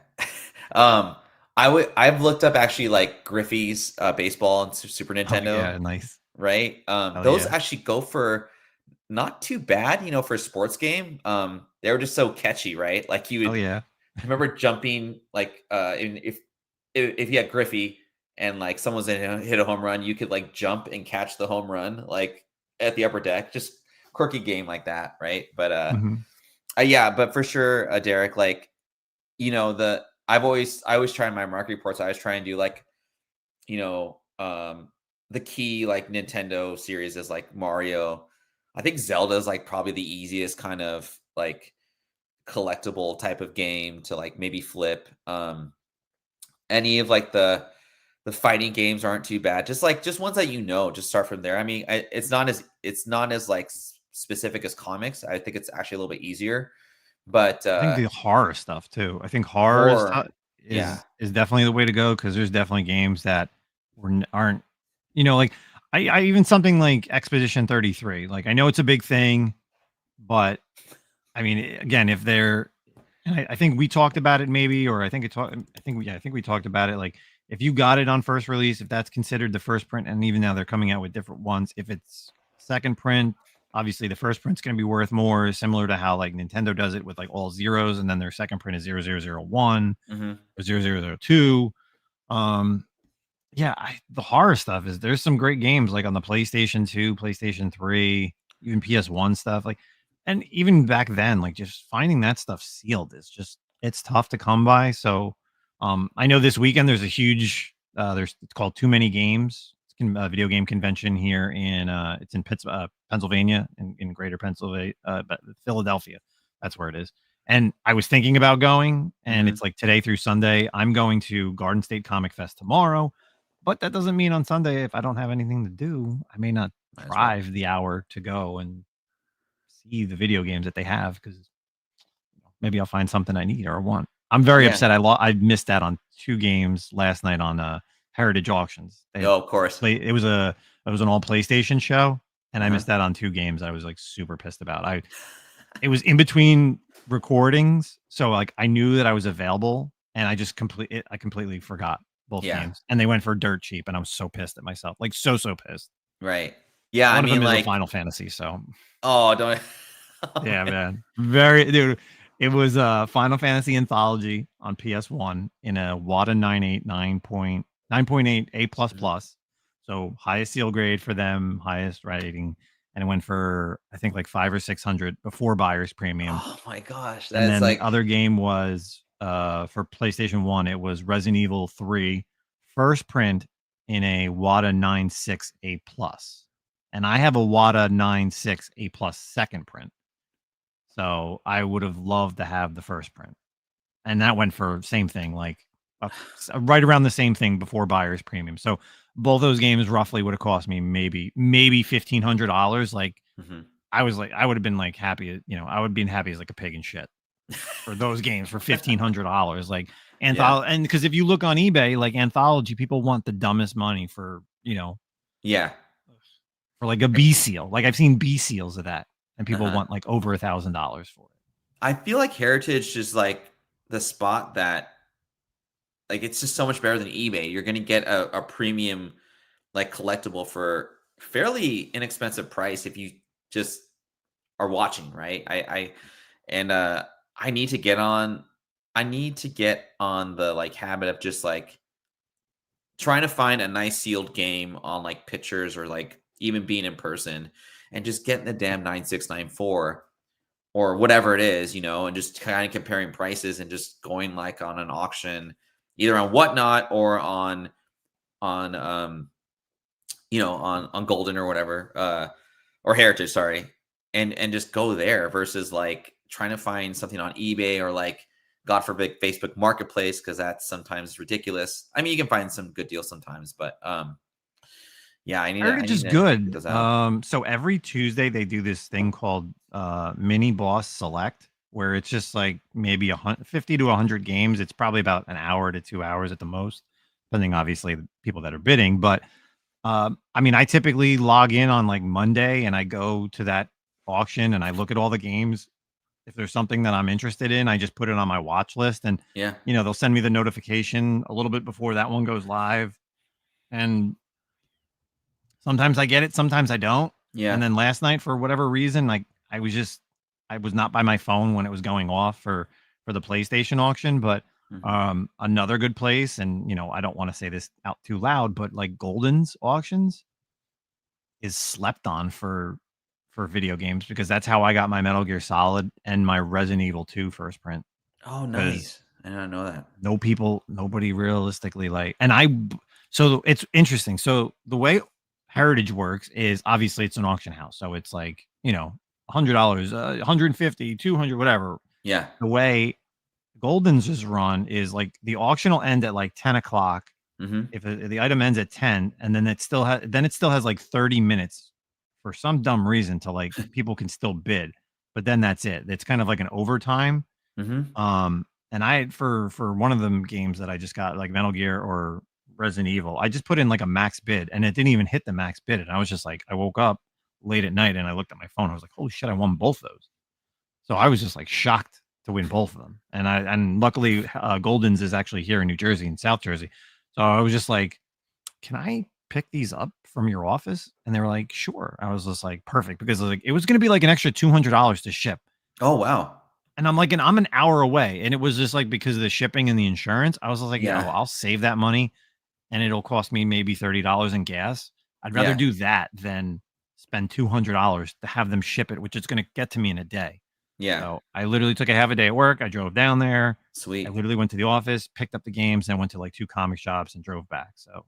I've looked up actually like Griffey's baseball and Super Oh Nintendo, yeah, nice. right? Those actually go for not too bad, for a sports game. They were just so catchy, right? Like you would Yeah. I remember jumping like if you had Griffey and like someone's in hit a home run, you could like jump and catch the home run like at the upper deck. Just quirky game like that, right? But yeah, but for sure, Derek, like I always try in my market reports, I always try and do like, the key like Nintendo series is like Mario. I think Zelda is like probably the easiest kind of like collectible type of game to like maybe flip. Any of like the fighting games aren't too bad. Just ones that just start from there. I mean, it's not as like specific as comics. I think it's actually a little bit easier. But I think the horror stuff too. I think horror horror, yeah. is definitely the way to go because there's definitely games that aren't, like I even something like Expedition 33. Like I know it's a big thing, but I mean, again, if they're, and I think we talked about it maybe, or I think we talked about it. Like if you got it on first release, if that's considered the first print, and even now they're coming out with different ones. If it's second print, obviously the first print's going to be worth more, similar to how like Nintendo does it with like all zeros, and then their second print is 0001 or 0002. Yeah, the horror stuff is there's some great games like on the PlayStation 2, PlayStation 3, even PS1 stuff. Like, and even back then, like just finding that stuff sealed is just it's tough to come by. So, I know this weekend there's a huge it's called Too Many Games. It's a video game convention here in it's in Pennsylvania, in Greater Pennsylvania, Philadelphia. That's where it is. And I was thinking about going, and it's like today through Sunday. I'm going to Garden State Comic Fest tomorrow. But that doesn't mean on Sunday, if I don't have anything to do, I may not drive the hour to go and see the video games that they have because maybe I'll find something I need or want. I'm very upset. I missed that on 2 games last night on Heritage Auctions. Of course. It was an all PlayStation show, and I missed that on 2 games. I was like super pissed about. It was in between recordings, so like I knew that I was available, and I completely forgot both games, and they went for dirt cheap, and I was so pissed at myself, like so pissed. Right. Yeah. One I of them mean, is a like Final Fantasy, so oh, don't. yeah, man, dude. It was a Final Fantasy anthology on PS1 in a WATA 9.8 A plus plus, so highest seal grade for them, highest rating, and it went for I think like 500 or 600 before buyer's premium. Oh my gosh, And that's then the like other game was for PlayStation 1, it was Resident Evil 3 first print in a WATA 9.6 A plus. And I have a WATA 9.6 A plus second print. So I would have loved to have the first print. And that went for same thing, like right around the same thing before buyer's premium. So both those games roughly would have cost me maybe $1,500. Like I was like, I would have been like happy, I would have been happy as like a pig in shit for those games for $1,500. Like anthology, and because if you look on eBay, like anthology, people want the dumbest money for for like a B seal. Like I've seen B seals of that, and people want like over $1,000 for it. I feel like Heritage is like the spot that like it's just so much better than eBay. You're gonna get a premium like collectible for fairly inexpensive price if you just are watching, right? I need to get on the like habit of just like trying to find a nice sealed game on like pictures or like even being in person and just getting the damn 9694 or whatever it is, and just kind of comparing prices and just going like on an auction, either on Whatnot or on on Golden or whatever, or Heritage, sorry, and just go there versus like trying to find something on eBay or like God forbid Facebook Marketplace, because that's sometimes ridiculous. I mean, you can find some good deals sometimes, but yeah, I Heritage need is to check good. those out. So every Tuesday they do this thing called Mini Boss Select, where it's just like maybe 50 to 100 games. It's probably about an hour to 2 hours at the most, depending obviously the people that are bidding. But I mean, I typically log in on like Monday and I go to that auction and I look at all the games. If there's something that I'm interested in, I just put it on my watch list, and Yeah, they'll send me the notification a little bit before that one goes live. And sometimes I get it, sometimes I don't. And yeah. then last night, for whatever reason, like I was not by my phone when it was going off for the PlayStation auction. But Hmm. another good place, and I don't want to say this out too loud, but like Golden's auctions is slept on for video games, because that's how I got my Metal Gear Solid and my Resident Evil 2 first print. Oh, Because nice. I did not know that. nobody realistically like, and so it's interesting. So the way Heritage works is obviously it's an auction house. So it's like, $100, 150, 200, whatever. Yeah. The way Golden's is run is like the auction will end at like 10 o'clock. Hmm. If the item ends at 10, and then it still has like 30 minutes for some dumb reason to like people can still bid, but then that's it. It's kind of like an overtime. Hmm. um, and I for one of them games that I just got, like Metal Gear or Resident Evil, I just put in like a max bid and it didn't even hit the max bid. And I was just like, I woke up late at night and I looked at my phone. I was like, holy shit, I won both those. So I was just like shocked to win both of them. And luckily, Golden's is actually here in New Jersey, in South Jersey. So I was just like, can I pick these up from your office? And they were like, sure. I was just like, perfect, because like it was going to be like an extra $200 to ship. Oh, wow. And I'm like, and I'm an hour away. And it was just like, because of the shipping and the insurance, I was like, Yeah. I'll save that money and it'll cost me maybe $30 in gas. I'd rather Yeah. do that than spend $200 to have them ship it, which is going to get to me in a day. Yeah. So I literally took a half a day at work. I drove down there. I Sweet. literally went to the office, picked up the games, and went to like 2 comic shops and drove back. So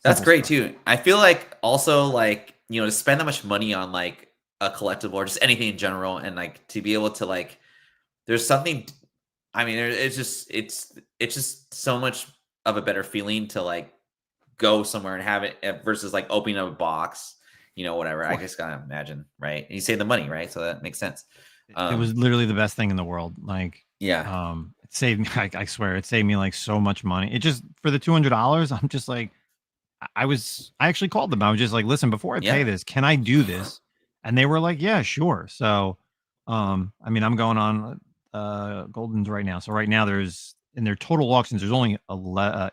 That's simple great stuff. too. I feel like also like, to spend that much money on like a collectible or just anything in general, and like to be able to like, there's something, I mean, it's just so much of a better feeling to like go somewhere and have it versus like opening up a box, whatever. Of I course. just gotta imagine, right? And you save the money, right? So that makes sense. It was literally the best thing in the world. Like, Yeah, it saved me, I swear, it saved me like so much money. It just, for the $200, I'm just like, I actually called them. I was just like, listen, before I pay yeah. this, can I do this? And they were like, yeah, sure. So, I mean, I'm going on Golden's right now. So right now there's, in their total auctions, there's only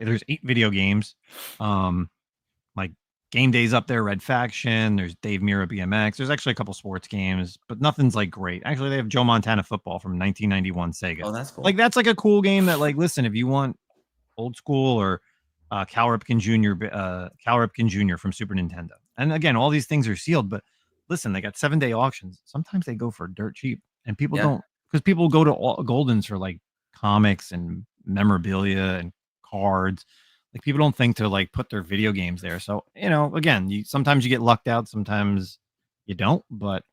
there's 8 video games. Like Game Day's up there, Red Faction, there's Dave Mira BMX. There's actually a couple sports games, but nothing's like great. Actually, they have Joe Montana Football from 1991 Sega. Oh, that's Like cool. that's like a cool game that, like, listen, if you want old school, or Cal Ripken Jr. from Super Nintendo. And again, all these things are sealed, but listen, they got 7-day auctions. Sometimes they go for dirt cheap, and people Yeah, don't, because people go to Goldens for like comics and memorabilia and cards. Like people don't think to like put their video games there. So again, sometimes you get lucked out, sometimes you don't. But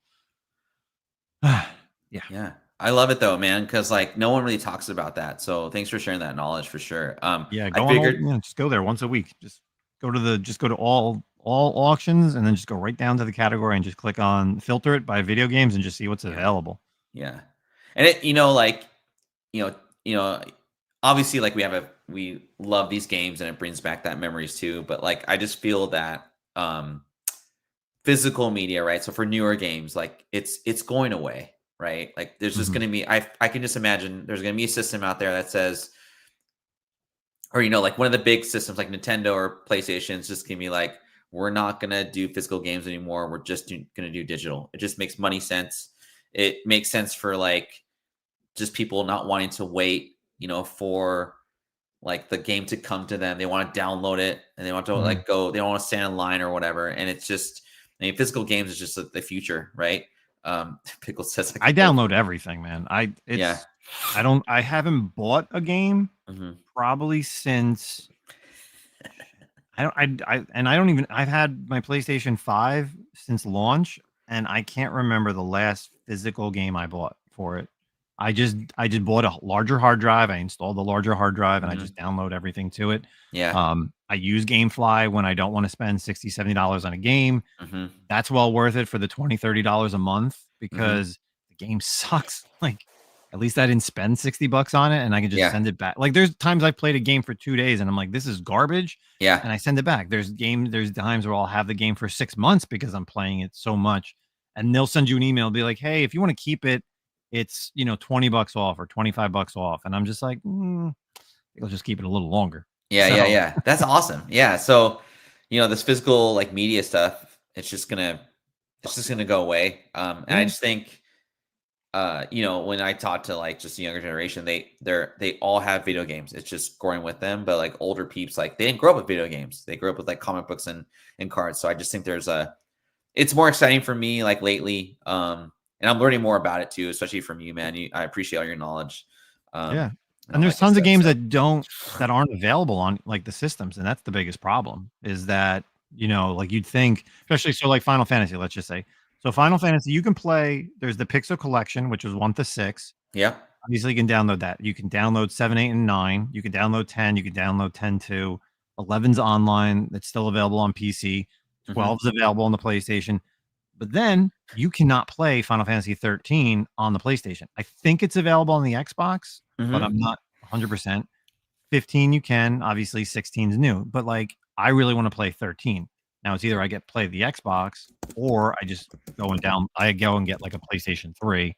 yeah, yeah. I love it though, man, because like no one really talks about that. So thanks for sharing that knowledge for sure. yeah, I go on figured, just go there once a week. Just go to all auctions, and then just go right down to the category and just click on filter it by video games and just see what's yeah, available. yeah. And like, you know, obviously like we love these games and it brings back that memories too. But like I just feel that physical media, right? So for newer games, like it's going away, right? Like there's just Mhm. gonna be I can just imagine there's gonna be a system out there that says, or like one of the big systems like Nintendo or PlayStation is just gonna be like, we're not gonna do physical games anymore. We're just gonna do digital. It just makes money sense. It makes sense for like just people not wanting to wait, for like the game to come to them. They want to download it and they want to Mhm. like go. They don't want to stand in line or whatever. And it's just, I mean, physical games is just the future, right? Pickle says I download everything, man. Yeah. I haven't bought a game probably since I've had my PlayStation 5 since launch, and I can't remember the last physical game I bought for it. I just bought a larger hard drive. I installed the larger hard drive and I just download everything to it. Yeah. I use GameFly when I don't want to spend $60, $70 on a game. That's well worth it for the $20, $30 a month because the game sucks. Like, at least I didn't spend $60 on it and I can just send it back. Like, there's times I've played a game for 2 days and I'm like, this is garbage. Yeah. And I send it back. There's times where I'll have the game for 6 months because I'm playing it so much. And they'll send you an email, be like, hey, if you want to keep it, it's, $20 off or $25 off. And I'm just like, I'll just keep it a little longer. Yeah. That's awesome. Yeah. So, this physical like media stuff, it's just gonna go away. And I just think, when I talk to like just the younger generation, they all have video games. It's just growing with them. But like older peeps, like they didn't grow up with video games. They grew up with like comic books and cards. So I just think it's more exciting for me like lately. And I'm learning more about it too, especially from you, man. I appreciate all your knowledge. And there's tons of games that aren't available on like the systems, and that's the biggest problem. Is that like you'd think, especially so like Final Fantasy, let's just say. So Final Fantasy, you can play. There's the Pixel Collection, which is 1 to 6. Yeah. Obviously, you can download that. You can download 7, 8, and 9. You can download 10. You can download 10 to 11's online. That's still available on PC. 12's available on the PlayStation. But then you cannot play Final Fantasy 13 on the PlayStation. I think it's available on the Xbox, but I'm not 100%. 15 you can. Obviously, 16 is new. But like, I really want to play 13. Now it's either I play the Xbox or I just go and get like a PlayStation 3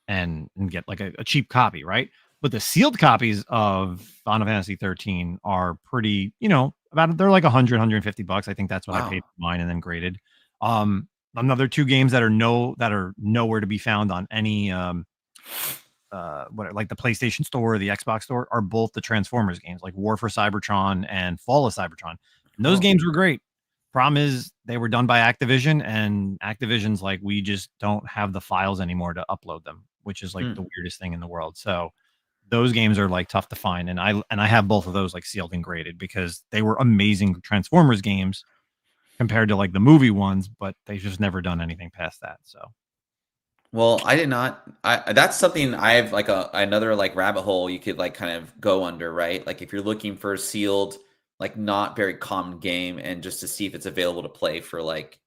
and get like a cheap copy, right? But the sealed copies of Final Fantasy 13 are pretty, they're like $100, $150. I think that's what I paid for mine and then graded. Another 2 games that are nowhere to be found on any like the PlayStation Store or the Xbox Store are both the Transformers games, like War for Cybertron and Fall of Cybertron. And those games were great. Problem is they were done by Activision, and Activision's like, we just don't have the files anymore to upload them, which is like the weirdest thing in the world. So those games are like tough to find. And I have both of those like sealed and graded because they were amazing Transformers games compared to like the movie ones, but they've just never done anything past that. So, well, I did not. That's something I have like another like rabbit hole you could like kind of go under, right? Like if you're looking for a sealed, like not very common game, and just to see if it's available to play for like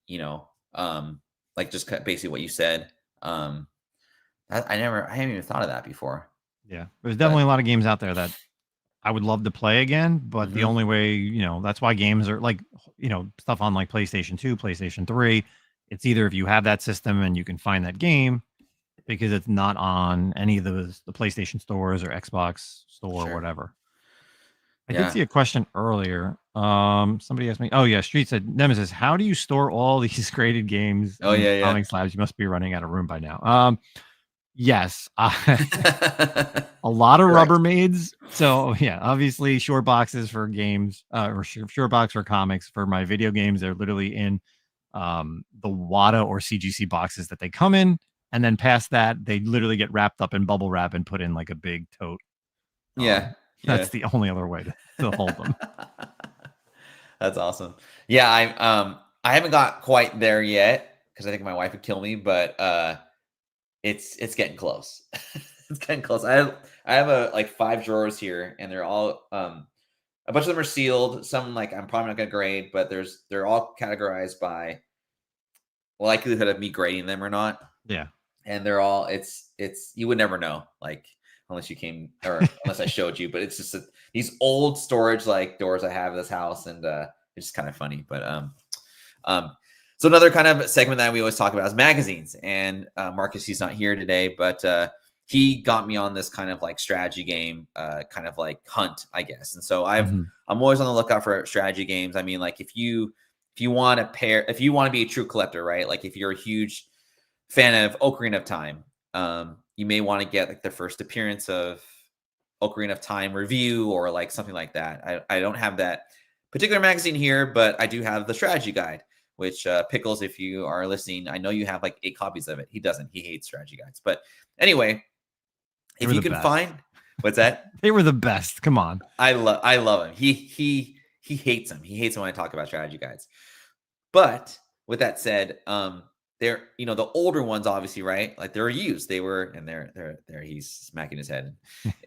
like just basically what you said. I haven't even thought of that before. Yeah, there's definitely a lot of games out there that I would love to play again, but the only way, that's why games are like, stuff on like PlayStation 2, PlayStation 3. It's either if you have that system and you can find that game, because it's not on any of the PlayStation stores or Xbox store or whatever. I did see a question earlier. Somebody asked me, Street said, Nemesis, how do you store all these graded games in comic slabs? You must be running out of room by now. Yes. A lot of Rubbermaids. So yeah, obviously short boxes for games, or short box for comics. For my video games, they're literally in the WATA or CGC boxes that they come in. And then past that, they literally get wrapped up in bubble wrap and put in like a big tote. That's the only other way to hold them. That's awesome. Yeah, I haven't got quite there yet because I think my wife would kill me, but it's getting close. It's getting close. I have like 5 drawers here, and they're all a bunch of them are sealed. Some like I'm probably not gonna grade, but they're all categorized by likelihood of me grading them or not. Yeah. And they're all it's you would never know, like unless you came or unless I showed you, but it's just these old storage like doors I have in this house, and it's just kind of funny. But so another kind of segment that we always talk about is magazines. And Marcus, he's not here today, but he got me on this kind of like strategy game, kind of like hunt, I guess. And so I'm always on the lookout for strategy games. I mean, like if you want to be a true collector, right? Like if you're a huge fan of Ocarina of Time, you may want to get like the first appearance of Ocarina of Time review or like something like that. I don't have that particular magazine here, but I do have the strategy guide, which Pickles, if you are listening, I know you have like 8 copies of it. He doesn't. He hates strategy guides. But anyway, if you can find, what's that? They were the best. Come on. I love him. He hates them. He hates them when I talk about strategy guides. But with that said, they're, the older ones, obviously, right? Like they're used. They were, and they're he's smacking his head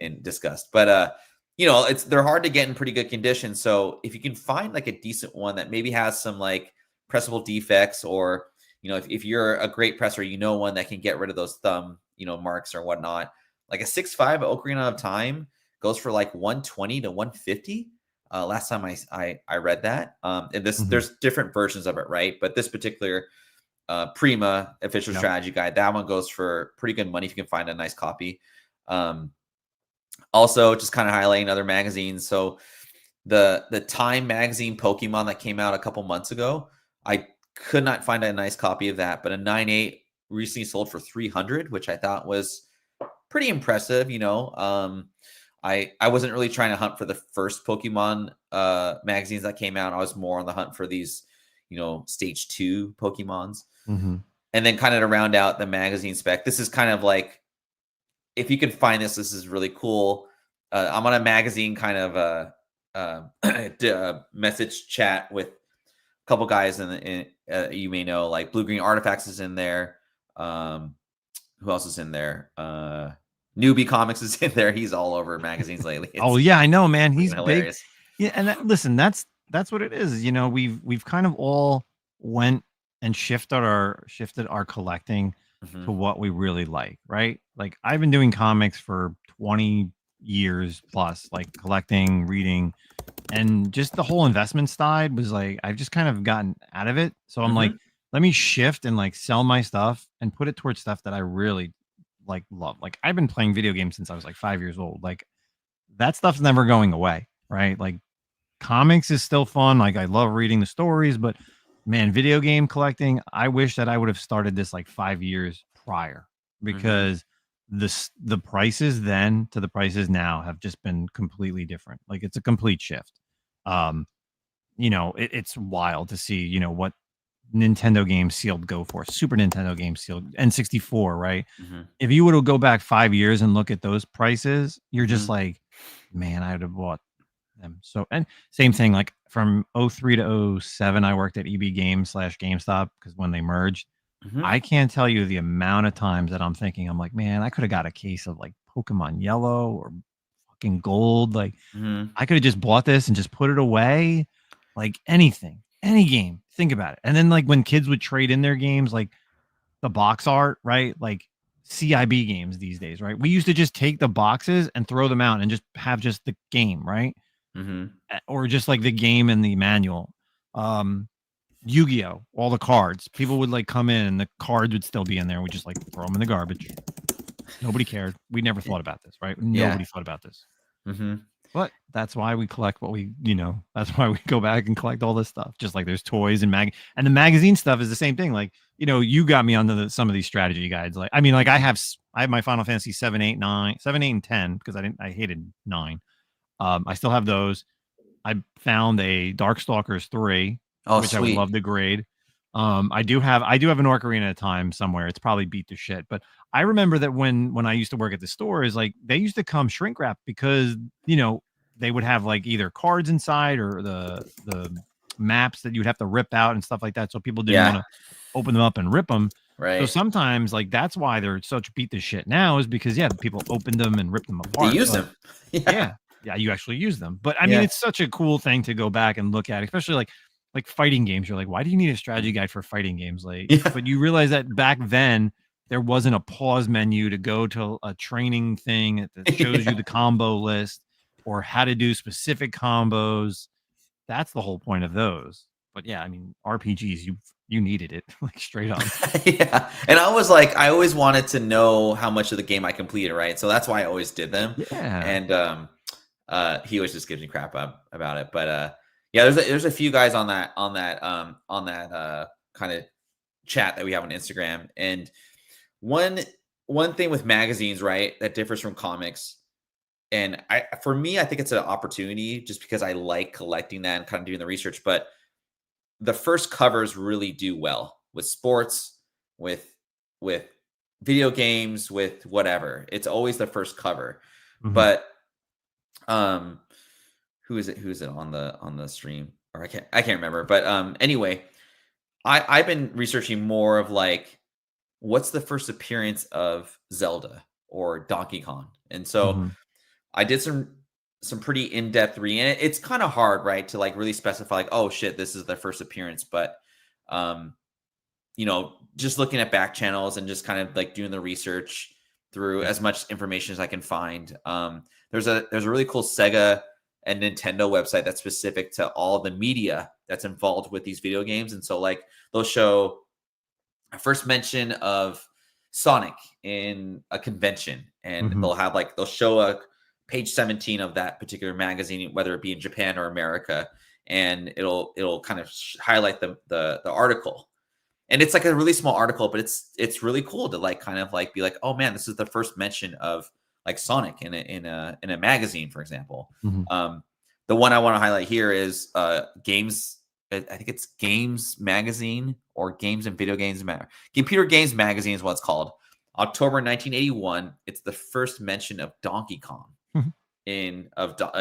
in disgust. But they're hard to get in pretty good condition. So if you can find like a decent one that maybe has some like pressable defects, or if you're a great presser, one that can get rid of those thumb marks or whatnot, like a 6.5 Ocarina of Time goes for like 120 to 150. Last time I read that. And there's different versions of it, right? But this particular Prima official strategy guide, that one goes for pretty good money if you can find a nice copy. Also, just kind of highlighting other magazines. So the Time magazine Pokemon that came out a couple months ago, I could not find a nice copy of that, but a 9.8 recently sold for 300, which I thought was pretty impressive. I wasn't really trying to hunt for the first Pokemon magazines that came out. I was more on the hunt for these, stage 2 Pokemons. And then kind of to round out the magazine spec, this is kind of like, if you can find this is really cool. I'm on a magazine kind of message chat with a couple guys in you may know, like Blue Green Artifacts is in there. Who else is in there? Newbie Comics is in there. He's all over magazines lately. Oh yeah, I know, man. He's hilarious. Big. Yeah, and listen, that's what it is. We've kind of all went and shifted our collecting to what we really like, right? Like I've been doing comics for 20 years plus, like collecting, reading, and just the whole investment side was like I've just kind of gotten out of it. So I'm like, let me shift and like sell my stuff and put it towards stuff that I really like love. Like I've been playing video games since I was like 5 years old. Like that stuff's never going away, right? Like comics is still fun. Like I love reading the stories, but man, video game collecting, I wish that I would have started this like 5 years prior, because the prices then to the prices now have just been completely different. Like it's a complete shift. It's wild to see, what Nintendo games sealed go for, Super Nintendo games sealed, N64, right? If you were to go back 5 years and look at those prices, you're just like, man, I would have bought them. So, and same thing, like from 03 to 07, I worked at EB Games / GameStop, because when they merged, I can't tell you the amount of times that I'm thinking, I'm like, man, I could have got a case of like Pokemon Yellow or fucking Gold. Like I could have just bought this and just put it away. Like anything, any game, think about it. And then like when kids would trade in their games, like the box art, right? Like CIB games these days, right? We used to just take the boxes and throw them out and just have just the game, right? Or just like the game and the manual. Yu-Gi-Oh, all the cards. People would like come in and the cards would still be in there. We just like throw them in the garbage. Nobody cared. We never thought about this, right? Nobody thought about this. But that's why we collect what we, that's why we go back and collect all this stuff. Just like there's toys and and the magazine stuff is the same thing. Like, you got me onto some of these strategy guides. Like, I mean, like I have my Final Fantasy 7, 8, and 10, because I hated 9. I still have those. I found a Darkstalkers 3, which sweet. I would love to grade. I do have an Ocarina of Time somewhere. It's probably beat to shit. But I remember that when I used to work at the stores, like they used to come shrink wrap, because they would have like either cards inside or the maps that you'd have to rip out and stuff like that. So people didn't want to open them up and rip them. Right. So sometimes like that's why they're such beat to shit now, is because people opened them and ripped them apart. They use them. Yeah, you actually use them. But I mean, it's such a cool thing to go back and look at, especially like fighting games. You're like, why do you need a strategy guide for fighting games? Like, but you realize that back then there wasn't a pause menu to go to a training thing that shows you the combo list or how to do specific combos. That's the whole point of those. But yeah, I mean, RPGs, you needed it, like straight up. And I was like, I always wanted to know how much of the game I completed, right? So that's why I always did them. And he always just gives me crap about it. But there's a few guys on that kind of chat that we have on Instagram. And one thing with magazines, right, that differs from comics, and for me, I think it's an opportunity just because I like collecting that and kind of doing the research. But the first covers really do well with sports, with with video games, with whatever. It's always the first cover. Mhm. But um who is it on the stream? Or I can't remember. But anyway, I've been researching more of like what's the first appearance of Zelda or Donkey Kong. And so Mhm. I did some pretty in-depth reading. And it's kind of hard, right, to like really specify like, oh shit, this is their first appearance. But um, just looking at back channels and just kind of like doing the research through Yeah. as much information as I can find. There's a really cool Sega and Nintendo website that's specific to all the media that's involved with these video games. And so like they'll show a first mention of Sonic in a convention, and Mhm. they'll show a page 17 of that particular magazine, whether it be in Japan or America, and it'll kind of highlight the article. And it's like a really small article, but it's really cool to like kind of like be like, oh man, this is the first mention of like Sonic in a magazine, for example. Mhm. Um, the one I want to highlight here is games. I think it's Games Magazine or Games and Video Games Computer Games Magazine is what it's called. October 1981. It's the first mention of Donkey Kong Mhm.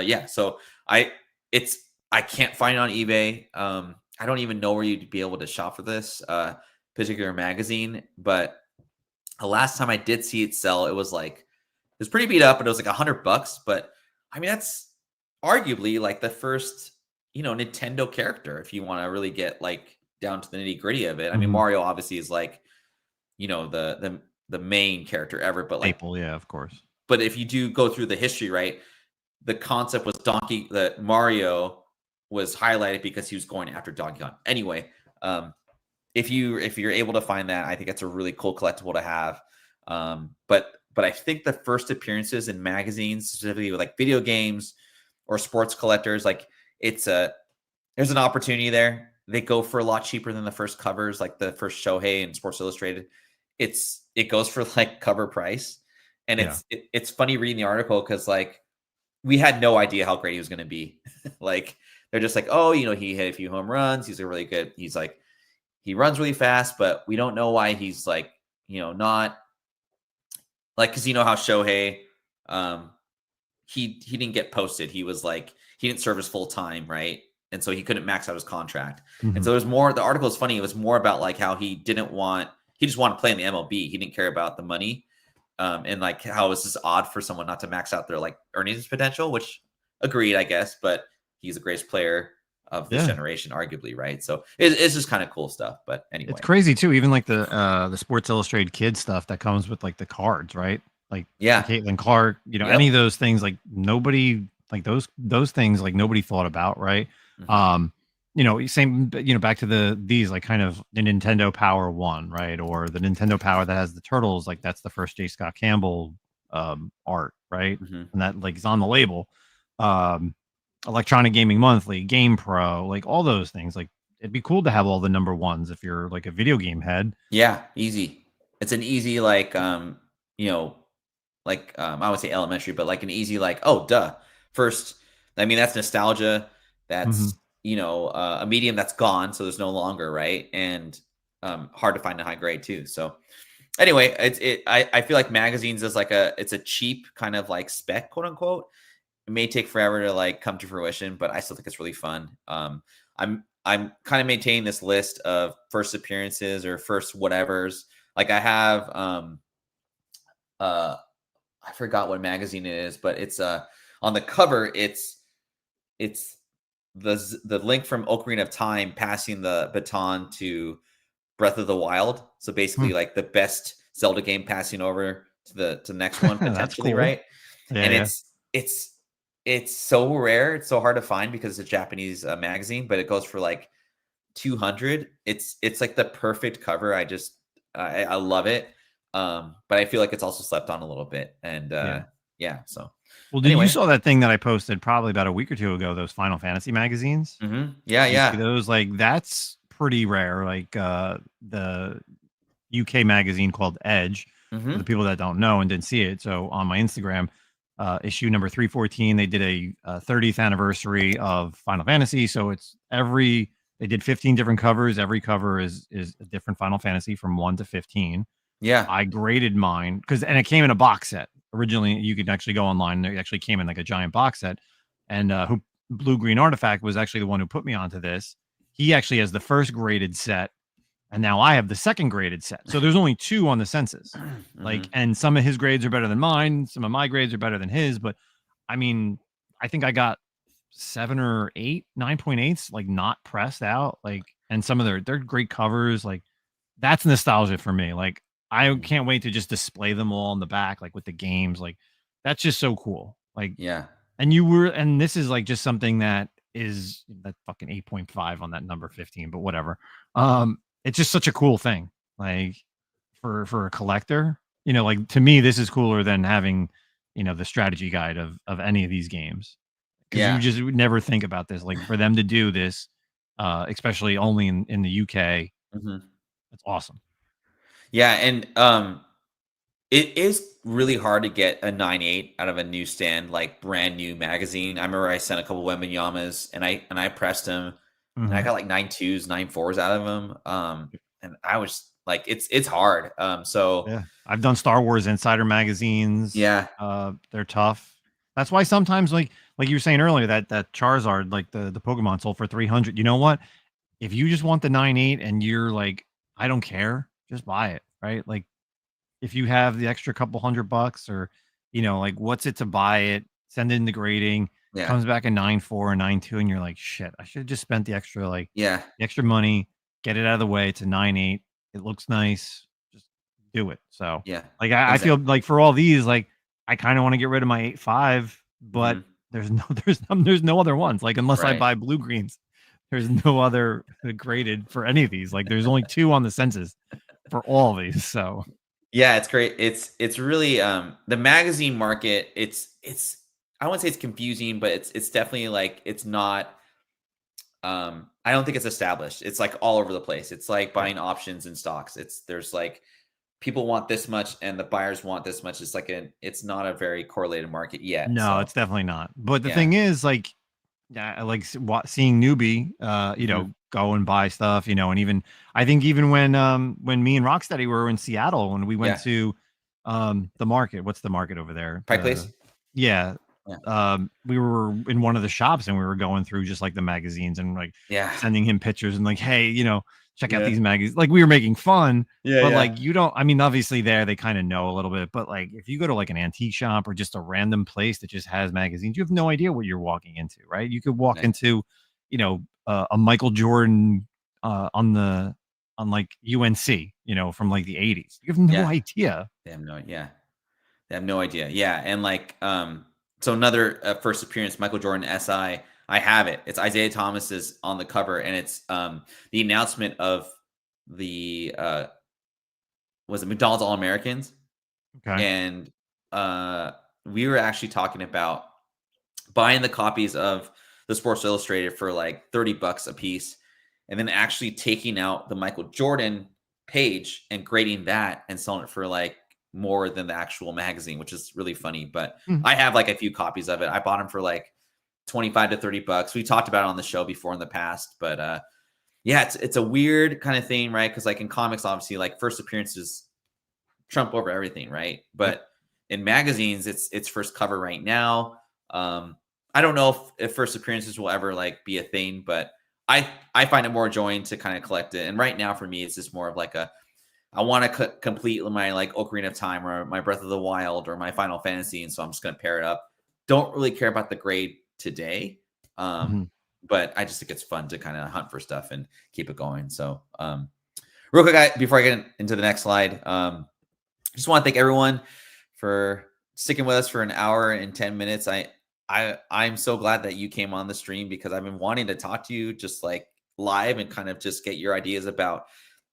yeah. So I it's I can't find it on eBay. I don't even know where you'd be able to shop for this particular magazine. But the last time I did see it sell, it was pretty beat up, but it was like $100. But I mean, that's arguably like the first, Nintendo character, if you want to really get like down to the nitty gritty of it. I mean, Mhm. Mario obviously is like, the main character ever, Staple, yeah, of course. but if you do go through the history, right, the concept was that Mario was highlighted because he was going after Donkey Kong. Anyway, if you're able to find that, I think that's a really cool collectible to have. But I think the first appearances in magazines, specifically with like video games or sports collectors, like there's an opportunity there. They go for a lot cheaper than the first covers, like the first Shohei and Sports Illustrated. It goes for like cover price, and Yeah. it's funny reading the article because like we had no idea how great he was going to be. Like they're just like, oh, he hit a few home runs. He's a really good. He's like he runs really fast, but we don't know why he's like not like because you know how Shohei, um, he didn't get posted. He was like he didn't serve his full time, right? And so he couldn't max out his contract. And Mhm. so there's more. The article is funny. It was more about like how he just wanted to play in the MLB. He didn't care about the money. And like how it's just odd for someone not to max out their like earnings potential, which agreed, I guess, but he's the greatest player of this Yeah. generation, arguably, right? So it's just kind of cool stuff. But It's anyway, crazy too, even like the Sports Illustrated Kids stuff that comes with like the cards, right? Like the yeah, Caitlin Clark, any of yep, those things, like nobody like those things like nobody thought about, right? hmm Um, same, back to these like kind of the Nintendo Power One, right? Or the Nintendo Power that has the turtles, like that's the first J. Scott Campbell art, right? hmm And that like is on the label. Um, Electronic Gaming Monthly, Game Pro, like all those things. Like it'd be cool to have all the number ones if you're like a video game head. yeah, easy. It's an easy like you know I would say elementary, but like an easy like oh duh first. I mean that's nostalgia. Mhm. That's a medium that's gone, so there's no longer right, and hard to find a high grade too. So anyway, I feel like magazines is like it's a cheap kind of like spec, quote unquote. It may take forever to like come to fruition, but I still think it's really fun. I'm kind of maintaining this list of first appearances or first whatevers. Like I have uh I forgot what magazine it is, but it's on the cover it's the link from Ocarina of Time passing the baton to Breath of the Wild. So Hmm. basically like the best Zelda game passing over to the next one That's potentially, cool. right? Yeah, And yeah. it's so rare, it's so hard to find because it's a Japanese magazine, but it goes for like 200. It's like the perfect cover. I love it. But I feel like it's also slept on a little bit. And Yeah. yeah, so Well, did you anyway. saw that thing that I posted probably about a week or two ago, those Final Fantasy magazines? Yeah, Did you see yeah. those? Like that's pretty rare. Like the UK magazine called Edge, for the hmm people that don't know and didn't see it. So on my Instagram, issue number 314, they did a 30th anniversary of Final Fantasy. So it's every They did 15 different covers. Every cover is a different Final Fantasy from 1 to 15. Yeah. I graded mine and it came in a box set. Originally, you could actually go online. It actually came in like a giant box set. And who Blue Green Artifact was actually the one who put me onto this. He actually has the first graded set, and now I have the second graded set. So there's only 2 on the census. Like, and some of his grades are better than mine. Some of my grades are better than his. But I mean, I think I got 7 or 8, 9.8s, like not pressed out. Like, and some of they're great covers. Like, that's nostalgia for me. Like, I can't wait to just display them all in the back, like with the games. Like, that's just so cool. Like, Yeah. and this is like just something that is that fucking 8.5 on that number 15, but whatever. It's just such a cool thing. Like, for a collector, like to me, this is cooler than having, the strategy guide of any of these games. Because you just would never think about this. Like, for them to do this, especially only in the UK, that's awesome. Yeah, and it is really hard to get a 9.8 out of a newsstand, like brand new magazine. I remember I sent a couple Wembanyamas and I pressed them, and I got like 9.2s, 9.4s out of them. And I was like, it's hard. So yeah, I've done Star Wars Insider magazines. Yeah. They're tough. That's why sometimes, like you were saying earlier, that Charizard, like the Pokemon, sold for 300. You know what? If you just want the 9.8 and you're like, I don't care, just buy it, right? Like, if you have the extra couple $100 or, like, what's it to buy it, send it in the grading, comes back a 9.4 or 9.2, and you're like, shit, I should have just spent the extra, the extra money, get it out of the way. It's a 9.8. It looks nice. Just do it. So, like, I feel like for all these, like, I kind of want to get rid of my 8.5, but there's no other ones. Like, unless I buy blue greens, there's no other graded for any of these. Like, there's only 2 on the census for all of these. So yeah, it's great. It's really the magazine market. It's I wouldn't say it's confusing, but it's definitely like it's not. I don't think it's established. It's like all over the place. It's like buying options in stocks. There's like people want this much and the buyers want this much. It's like it's not a very correlated market yet. no, So it's definitely not. But the thing is, like, yeah, like seeing newbie, go and buy stuff, and even I think even when me and Rocksteady were in Seattle when we went to the market. What's the market over there? Pike Place? Yeah. We were in one of the shops and we were going through just like the magazines and like sending him pictures and like, hey, check out these magazines. Like, we were making fun, but like, you don't, I mean, obviously they kind of know a little bit, but like, if you go to like an antique shop or just a random place that just has magazines, you have no idea what you're walking into, right? You could walk into, a Michael Jordan on like UNC, from like the 80s. You have no idea. They have no idea. They have no idea. Yeah. And like, so another first appearance, Michael Jordan SI. I have it. It's Isaiah Thomas's on the cover, and it's the announcement of the was it McDonald's All Americans? Okay. And we were actually talking about buying the copies of the Sports Illustrated for like $30 a piece, and then actually taking out the Michael Jordan page and grading that and selling it for like more than the actual magazine, which is really funny. But I have like a few copies of it. I bought them for like 25 to $30. We talked about it on the show before in the past, but yeah, it's a weird kind of thing, right? Because like in comics, obviously, like first appearances trump over everything, right? But in magazines, it's first cover right now. I don't know if first appearances will ever like be a thing, but I find it more enjoying to kind of collect it. And right now for me, it's just more of like I want to complete my like Ocarina of Time or my Breath of the Wild or my Final Fantasy, and so I'm just going to pair it up. Don't really care about the grade today, but I just think it's fun to kind of hunt for stuff and keep it going. So, real quick, before I get into the next slide, just want to thank everyone for sticking with us for an hour and 10 minutes. I'm so glad that you came on the stream because I've been wanting to talk to you just like live and kind of just get your ideas about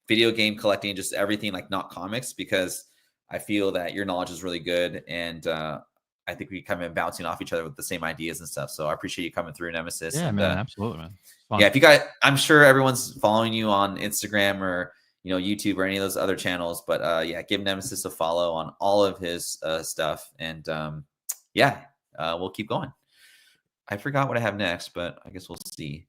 video game collecting, just everything, like not comics, because I feel that your knowledge is really good. And I think we kind of been bouncing off each other with the same ideas and stuff. So I appreciate you coming through, Nemesis. Yeah, and, man, absolutely, man. Yeah, if you guys, I'm sure everyone's following you on Instagram or YouTube or any of those other channels. But yeah, give Nemesis a follow on all of his stuff. And yeah, we'll keep going. I forgot what I have next, but I guess we'll see.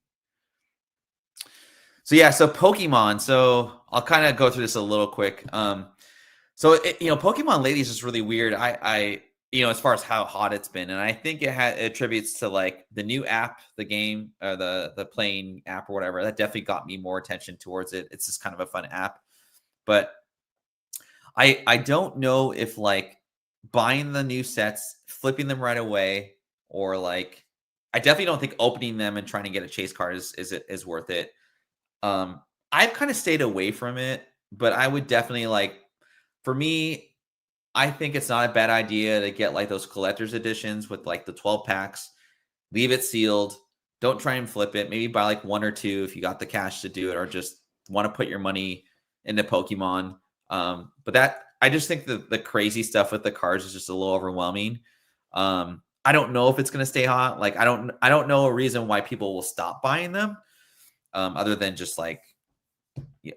So Pokemon. So I'll kind of go through this a little quick. Pokemon lately is just really weird. As far as how hot it's been, and I think it attributes to like the new app, the game, the playing app or whatever. That definitely got me more attention towards it. It's just kind of a fun app, but I don't know if like buying the new sets, flipping them right away, or like I definitely don't think opening them and trying to get a chase card is worth it. I've kind of stayed away from it, but I would definitely like for me, I think it's not a bad idea to get like those collector's editions with like the 12 packs, leave it sealed. Don't try and flip it. Maybe buy like one or two if you got the cash to do it, or just want to put your money into Pokemon. But that I just think the crazy stuff with the cards is just a little overwhelming. I don't know if it's gonna stay hot. Like I don't know a reason why people will stop buying them, other than just like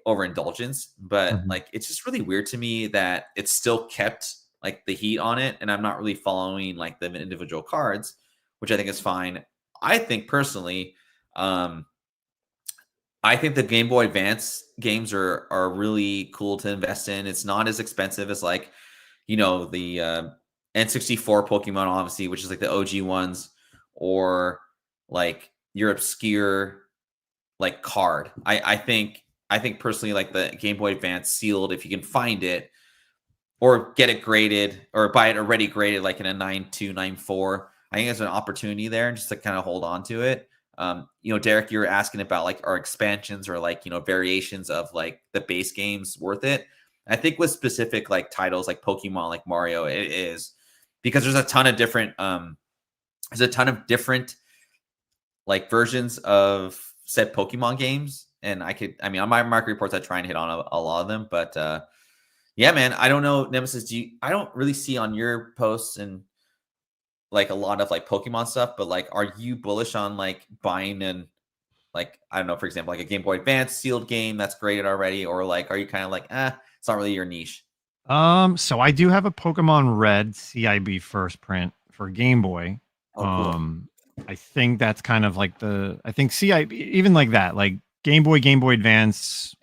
overindulgence. But Mhm. like it's just really weird to me that it's still kept like the heat on it, and I'm not really following like the individual cards, which I think is fine. I think personally, um, I think the Game Boy Advance games are really cool to invest in. It's not as expensive as like, the N64 Pokemon, obviously, which is like the OG ones, or like your obscure like card. I think personally like the Game Boy Advance sealed, if you can find it or get it graded or buy it already graded like in a 9.2, 9.4. I think there's an opportunity there just to kind of hold on to it. Derek, you were asking about like our expansions or like, variations of like the base games worth it. I think with specific like titles like Pokemon, like Mario, it is because there's a ton of different like versions of said Pokemon games. And on my market reports, I try and hit on a lot of them. But yeah, man, I don't know, Nemesis. I don't really see on your posts and like a lot of like Pokemon stuff, but like, are you bullish on like buying and like, I don't know, for example, like a Game Boy Advance sealed game that's graded already, or like, are you kind of like, it's not really your niche? So I do have a Pokemon Red CIB first print for Game Boy. Oh, cool. Um, I think that's kind of like I think CIB, even like that, like Game Boy Advance.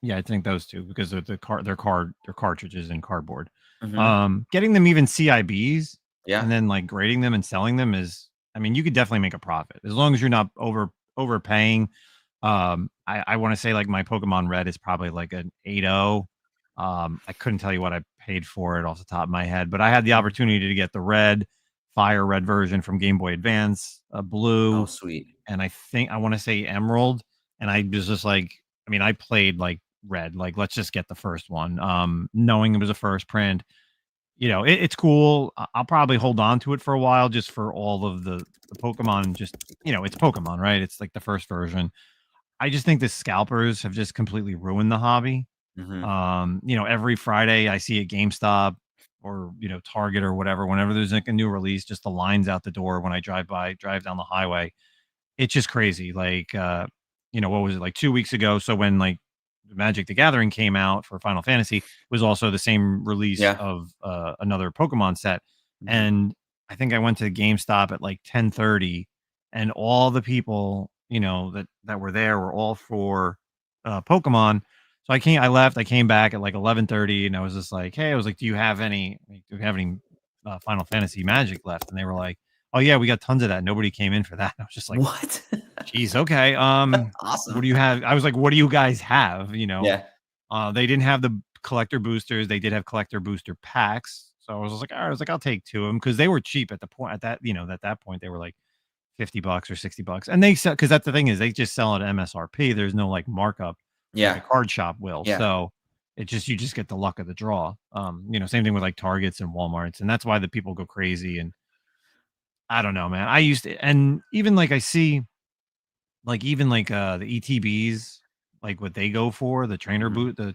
Yeah, I think those two because of their cartridges and cardboard. Hmm. Getting them even CIBs Yeah. and then like grading them and selling them is, I mean, you could definitely make a profit as long as you're not overpaying. I want to say like my Pokemon Red is probably like an 8.0. I couldn't tell you what I paid for it off the top of my head, but I had the Mhm. opportunity to get the fire red version from Game Boy Advance, Oh, blue, sweet. and I think I want to say emerald. And I was just like, I mean, I played like red, like let's just get the first one. Knowing it was a first print, it's cool. I'll probably hold on to it for a while just for all of the Pokemon. Just it's Pokemon, right? It's like the first version. I just think the scalpers have just completely ruined the hobby. Hmm. Every Friday I see at GameStop or Target or whatever, whenever there's like a new release, just the lines out the door when I drive down the highway. It's just crazy. Like what was it, like 2 weeks ago? So when like Magic the Gathering came out for Final Fantasy, was also the same release Yeah. of another Pokemon set. Hmm. And I think I went to GameStop at like 10:30, and all the people, that were there were all for Pokemon. So I left, I came back at like 11:30, and I was just like, hey, I was like, do you have any Final Fantasy Magic left? And they were like, oh yeah, we got tons of that. Nobody came in for that. And I was just like, What? geez, okay. What Awesome. do you have? I was like, what do you guys have? Yeah. They didn't have the collector boosters. They did have collector booster packs. So I was like, all right, I was like, I'll take two of them because they were cheap at the point at that, at that point they were like $50 or $60. And they sell, because that's the thing is they just sell at MSRP. There's no like markup like a Yeah. card shop will. Yeah. So you just get the luck of the draw. Same thing with like Targets and Walmarts. And that's why the people go crazy. And I don't know, man. I used to, and even like I see like even like the ETBs, like what they go for, Hmm. the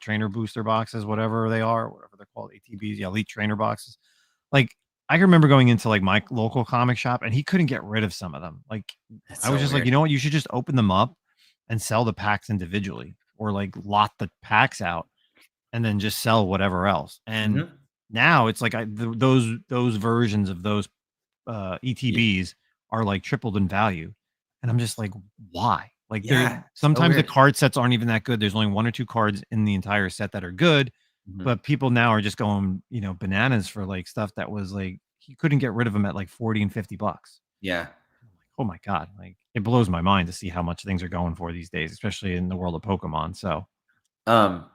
trainer booster boxes, whatever they are, whatever they're called, ATBs, yeah, elite trainer boxes. Like I can remember going into like my local comic shop and he couldn't get rid of some of them. Like That's I was so just like, weird. you know what, you should just open them up and sell the packs individually or like lot the packs out and then just sell whatever else. And Hmm. now it's like those versions of those Yeah. ETBs are like tripled in value. And I'm just like, why? Like Yeah, so sometimes the weird. card sets aren't even that good. There's only 1 or 2 cards in the entire set that are good, Mhm. but people now are just going, bananas for like stuff that was like he couldn't get rid of them at like 40 and $50. Yeah. I'm like, oh my God. Like it blows my mind to see how much things are going for these days, especially in the world of Pokemon. So Um,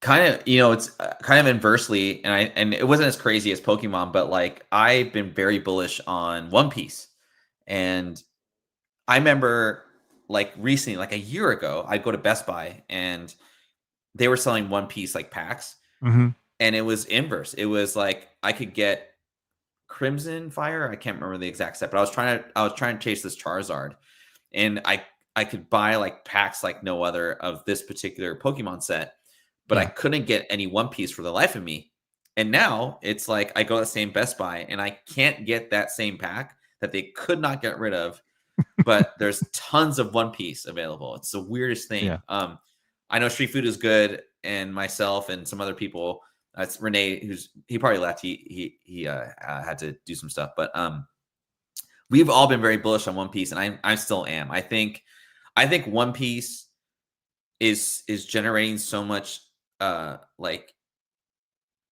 kind of, it's kind of inversely, and it wasn't as crazy as Pokemon, but like I've been very bullish on One Piece, and I remember like recently, like a year ago, I'd go to Best Buy and they were selling One Piece like packs, mhm. and it was inverse. It was like I could get Crimson Fire. I can't remember the exact set, but I was trying to chase this Charizard, and I could buy like packs like no other of this particular Pokemon set, but I Yeah. couldn't get any One Piece for the life of me. And now it's like I go to the same Best Buy and I can't get that same pack that they could not get rid of, but there's tons of One Piece available. It's the weirdest thing. Yeah. I know Street Food is good, and myself and some other people. It's Renee, he probably left. He had to do some stuff, but we've all been very bullish on One Piece, and I still am. I think One Piece is generating so much like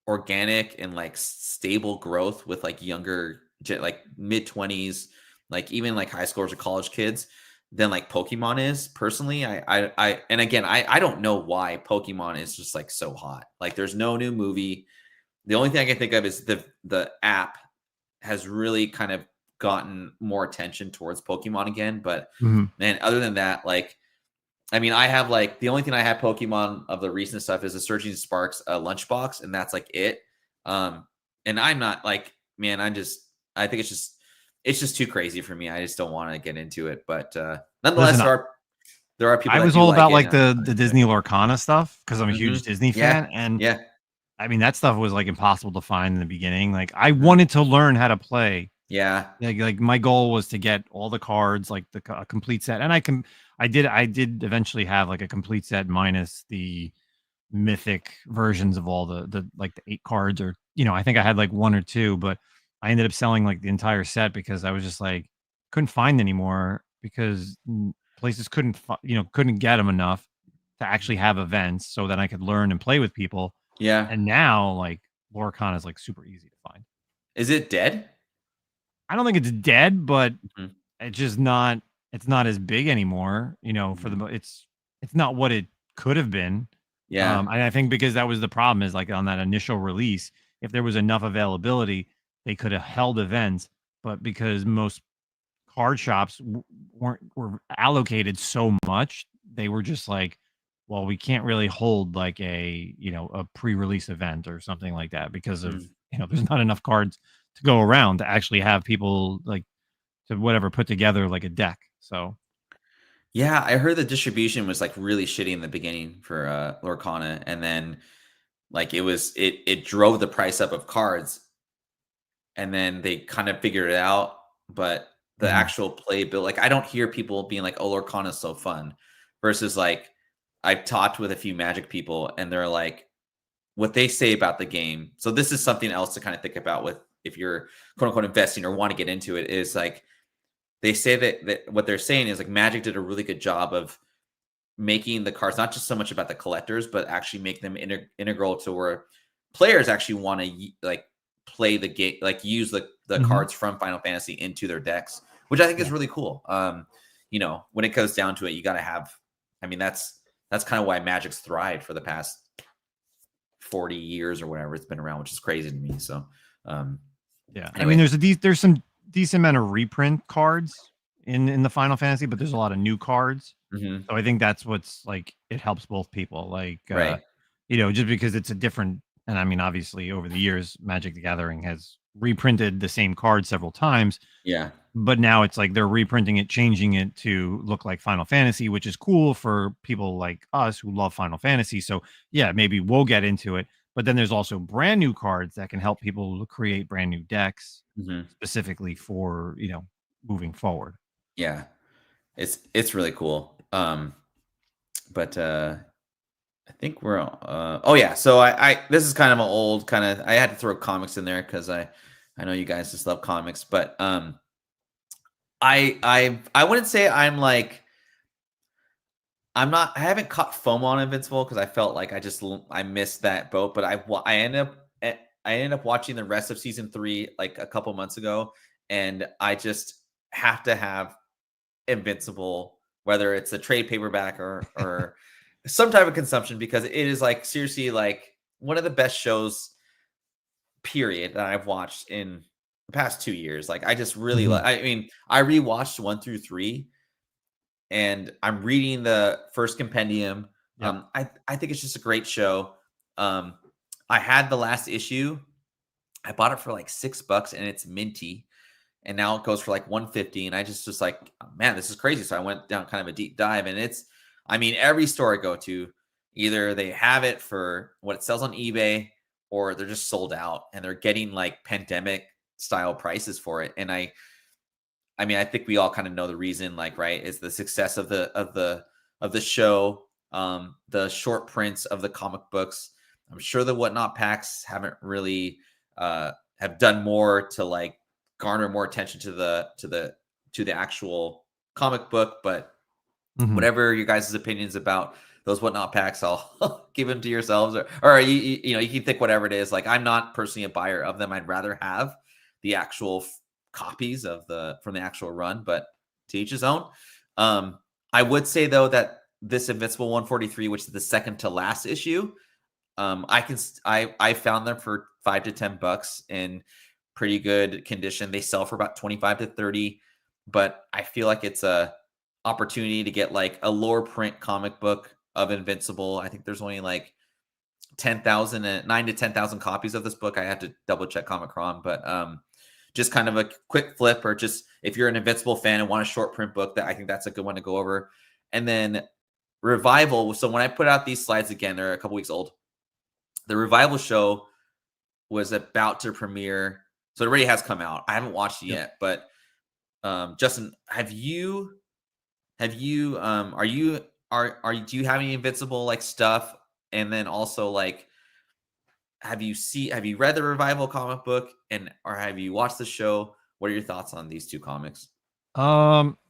organic and like stable growth with like like mid-20s, like even like high schoolers or college kids than like Pokemon is. Personally, and again, I don't know why Pokemon is just like so hot. Like there's no new movie. The only thing I can think of is the app has really kind of gotten more attention towards Pokemon again. But Mhm. man, other than that, like, I mean, I have like the only thing I have Pokemon of the recent stuff is a Surging Sparks lunchbox, and that's like it. Um, and I'm not like, man, I think it's just too crazy for me. I just don't want to get into it. But nonetheless, Listen, there are people I that was do all like about it. like And I'm the into it. Disney Lorcana stuff because I'm a huge Disney Yeah, fan, and yeah, I mean that stuff was like impossible to find in the beginning. Like I mhm, wanted to learn how to play. yeah, Like my goal was to get all the cards, like a complete set, and I did eventually have like a complete set minus the mythic versions of all the like the 8 cards, or I think I had like 1 or 2, but I ended up selling like the entire set because I was just like couldn't find anymore because places couldn't get them enough to actually have events so that I could learn and play with people. yeah. And now like Lorcon is like super easy to find. Is it dead? I don't think it's dead, but Mhm, it's just not it's not as big anymore, for the mhm. it's not what it could have been. Yeah. And I think because that was the problem is like on that initial release, if there was enough availability, they could have held events, but because most card shops were allocated so much, they were just like, well, we can't really hold like a pre-release event or something like that because of, Mm. there's not enough cards to go around to actually have people like to whatever put together like a deck. So Yeah, I heard the distribution was like really shitty in the beginning for Lorcana, and then like it drove the price up of cards, and then they kind of figured it out. But the mhm. actual play bill, like I don't hear people being like, "Oh, Lorcana is so fun," versus like I've talked with a few Magic people, and they're like, what they say about the game. So this is something else to kind of think about with if you're quote unquote investing or want to get into it. Is like they say that what they're saying is like Magic did a really good job of making the cards not just so much about the collectors, but actually make them integral to where players actually want to like play the game, like use the Mhm. cards from Final Fantasy into their decks, which I think is Yeah. really cool. When it goes down to it, you got to have. I mean, that's kind of why Magic's thrived for the past 40 years or whatever it's been around, which is crazy to me. So, um, Yeah. I mean, anyway, there's some decent amount of reprint cards in the Final Fantasy, but there's a lot of new cards. mhm, So I think that's what's like it helps both people. Like right, just because it's a different, and I mean obviously over the years Magic the Gathering has reprinted the same card several times, yeah, but now it's like they're reprinting it, changing it to look like Final Fantasy, which is cool for people like us who love Final Fantasy. So yeah, maybe we'll get into it. But then there's also brand new cards that can help people create brand new decks mhm, specifically for, moving forward. yeah. It's really cool. But I think we're. Oh yeah. So I this is kind of an old kind of. I had to throw comics in there because I know you guys just love comics, but I wouldn't say I'm like I haven't caught FOMO on Invincible because I felt like I missed that boat, but I ended up watching the rest of season 3 like a couple months ago, and I just have to have Invincible, whether it's a trade paperback or some type of consumption, because it is like seriously like one of the best shows period that I've watched in the past 2 years. Like I just really Mhm. I mean, I rewatched 1 through 3 and I'm reading the first compendium. Yep. I think it's just a great show. Um, I had the last issue. I bought it for like $6 and it's minty, and now it goes for like 150. And I just like, "Oh, man, this is crazy." So I went down kind of a deep dive, and I mean, every store I go to, either they have it for what it sells on eBay, or they're just sold out, and they're getting like pandemic style prices for it. And I mean, I think we all kind of know the reason, like, right, is the success of the show, the short prints of the comic books. I'm sure the whatnot packs haven't really have done more to like garner more attention to the actual comic book, but Mhm. whatever your guys' opinions about those whatnot packs, I'll give them to yourselves, or you can think whatever it is. Like, I'm not personally a buyer of them. I'd rather have the actual copies of the from the actual run, but to each his own. I would say though that this Invincible 143, which is the second to last issue, I found them for $5 to $10 in pretty good condition. They sell for about 25 to 30, but I feel like it's a opportunity to get like a lower print comic book of Invincible. I think there's only like 10,000 and 9 to 10,000 copies of this book. I have to double check Comic-Con, but just kind of a quick flip, or just if you're an Invincible fan and want a short print book, that I think that's a good one to go over. And then Revival. So when I put out these slides again, they're a couple weeks old. The Revival show was about to premiere, so it already has come out. I haven't watched it Yep. yet, but Justin, are you do you have any Invincible like stuff? And then also like, have you read the Revival comic book, and or have you watched the show? What are your thoughts on these two comics?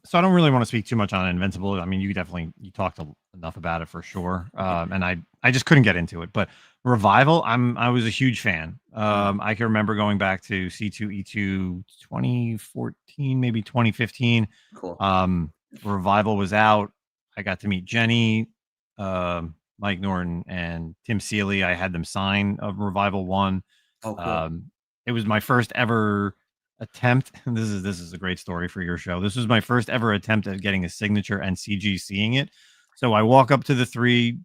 So I don't really want to speak too much on Invincible. I mean, you talked enough about it for sure. And I just couldn't get into it. But Revival, I was a huge fan. Mhm. I can remember going back to C2E2 2014, maybe 2015. Cool. Um, Revival was out. I got to meet Jenny, Mike Norton, and Tim Seeley. I had them sign a Revival one. Oh, cool. Um, it was my first ever attempt. This is a great story for your show. This was my first ever attempt at getting a signature and CG seeing it. So I walk up to the three,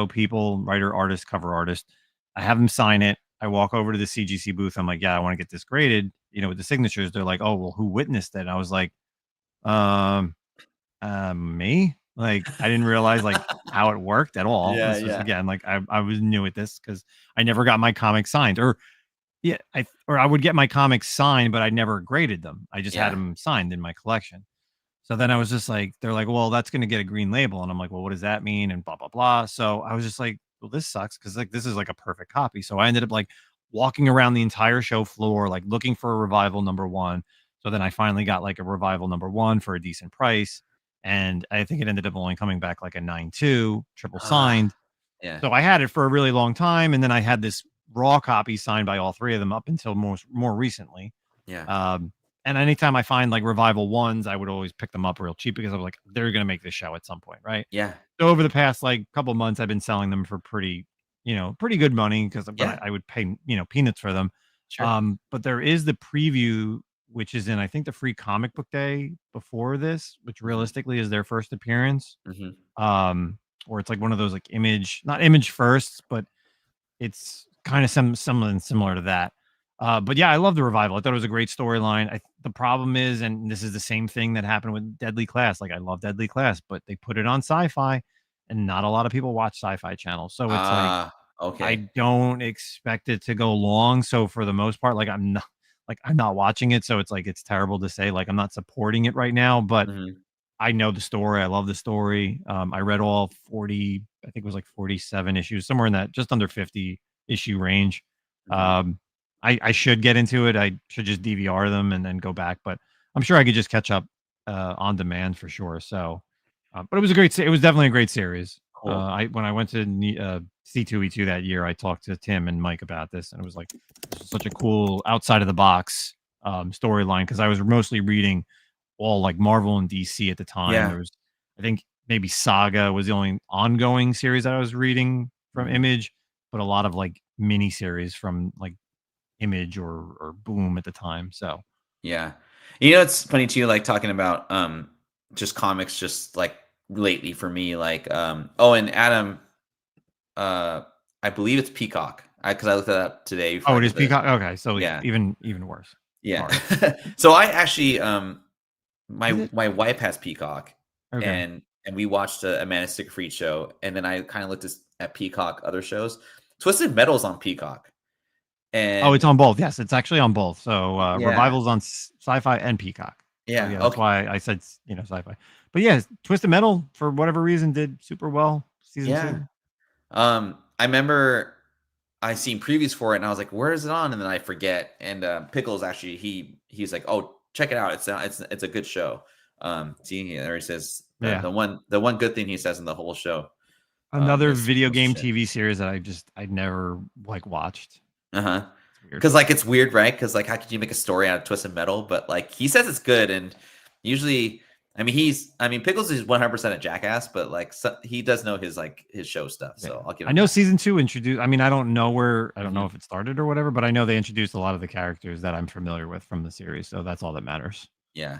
people, writer, artist, cover artist. I have them sign it. I walk over to the CGC booth. I'm like, yeah, I want to get this graded, with the signatures. They're like, oh, well, who witnessed it? And I was like, um, me. Like, I didn't realize like how it worked at all. Yeah, This was yeah, again like I was new at this because I never got my comic signed, or yeah, I would get my comics signed, but I never graded them. I just had yeah, them signed in my collection. So then I was just like, they're like, well, that's going to get a green label, and I'm like, well, what does that mean? And blah blah blah. So I was just like, well, this sucks because like this is like a perfect copy. So I ended up like walking around the entire show floor, like looking for a Revival number one. So then I finally got like a Revival number one for a decent price, and I think it ended up only coming back like a 9.2 triple ah, signed. yeah, So I had it for a really long time, and then I had this raw copy signed by all three of them up until more recently. yeah, Um, and anytime I find like Revival ones, I would always pick them up real cheap because I was like, they're gonna make this show at some point, right? yeah, So over the past like couple months, I've been selling them for pretty good money because but yeah, I would pay peanuts for them. sure. But there is the preview, which is in I think the free comic book day before this, which Mhm, realistically is their first appearance. mhm, Um, or it's like one of those like not image firsts, but it's kind of something similar to that. But yeah, I love the Revival. I thought it was a great storyline. The problem is, and this is the same thing that happened with Deadly Class. Like I love Deadly Class, but they put it on Sci-Fi, and not a lot of people watch Sci-Fi channels. So it's like ah, okay, I don't expect it to go long. So for the most part, I'm not watching it. So it's like it's terrible to say like I'm not supporting it right now, but mhm, I know the story. I love the story. I read all 40, I think it was like 47 issues, somewhere in that just under 50 issue range. mhm. Um, I should get into it. I should just DVR them and then go back, but I'm sure I could just catch up on demand for sure. So But it was it was definitely a great series. Cool. When I went to C2E2 that year, I talked to Tim and Mike about this, and it was like this was such a cool outside of the box storyline because I was mostly reading all like Marvel and DC at the time. Yeah. There was, I think, maybe Saga was the only ongoing series that I was reading from Mhm. Image, but a lot of like mini series from like Image or Boom at the time. So Yeah. You know, it's funny too, like talking about just comics just like lately for me, like oh, and Adam, uh I believe it's Peacock. Because I looked that up today for oh, it like is the Peacock. Okay, so yeah, yeah. even worse. Yeah. Sorry. So I actually Is it my wife has Peacock, okay? and we watched a Amanda Seyfried show, and then I kind of looked at Peacock other shows. Twisted Metal's on Peacock. Oh, it's And on both. Yes, it's actually on both. So yeah. Revival's on Sci-Fi and Peacock. So Yeah. yeah, that's Okay. why I said Sci-Fi. But yeah, Twisted Metal for whatever reason did super well season Yeah. 2. I remember I seen previews for it, and I was like, "Where is it on?" And then I forget. And Pickles actually he's like, "Oh, check it out. It's a good show." See, there he says Yeah, the one good thing he says in the whole show another is video oh game shit. TV series that I'd never like watched. Uh huh. It's weird. Because like it's weird, right? Because like how could you make a story out of Twisted Metal? But like he says it's good, and usually, I mean Pickles is 100% a jackass, but like he does know his like his show stuff, Yeah. so I'll give I him know that. season 2 introduced, I mean, I don't know Mhm. if it started or whatever, but I know they introduced a lot of the characters that I'm familiar with from the series, so that's all that matters. Yeah.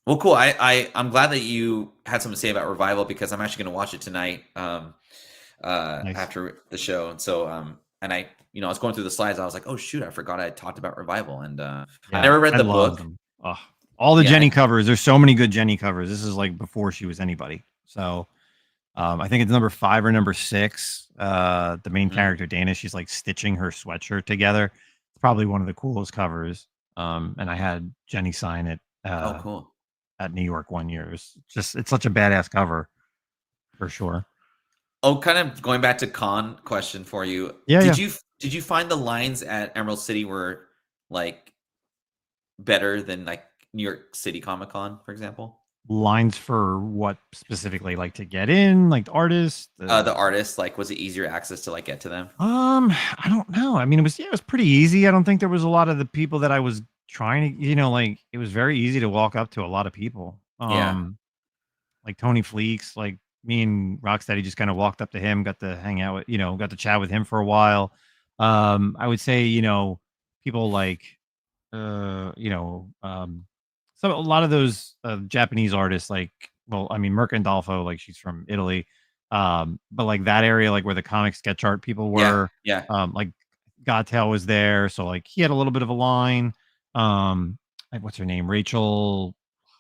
Well, cool. I'm glad that you had something to say about Revival because I'm actually going to watch it tonight. Nice. After the show, and so and I was going through the slides. I was like, oh shoot, I forgot I talked about Revival, and I Yeah, never read I the love book. them. Ugh. All the Yeah. Jenny covers. There's so many good Jenny covers. This is like before she was anybody. So I think it's number 5 or number 6. The main Mhm. character Dana, she's like stitching her sweatshirt together. It's probably one of the coolest covers. And I had Jenny sign it Oh, cool. at New York one year. It's such a badass cover for sure. Oh, kind of going back to con question for you. Yeah, yeah. Did you find the lines at Emerald City were like better than like New York City Comic Con, for example? Lines for what specifically, like to get in, like the artist. The artists, like, was it easier access to like get to them? I don't know. I mean, it was pretty easy. I don't think there was a lot of the people that I was trying to, like it was very easy to walk up to a lot of people. Yeah. Like Tony Fleeks, like me and Rocksteady just kind of walked up to him, got to hang out with, got to chat with him for a while. I would say, people like so a lot of those Japanese artists, like, well, I mean, Mercandolfo, like she's from Italy, but like that area, like where the comic sketch art people Yeah. were, Yeah. like Godtail was there, so like he had a little bit of a line. Like what's her name, Rachel? I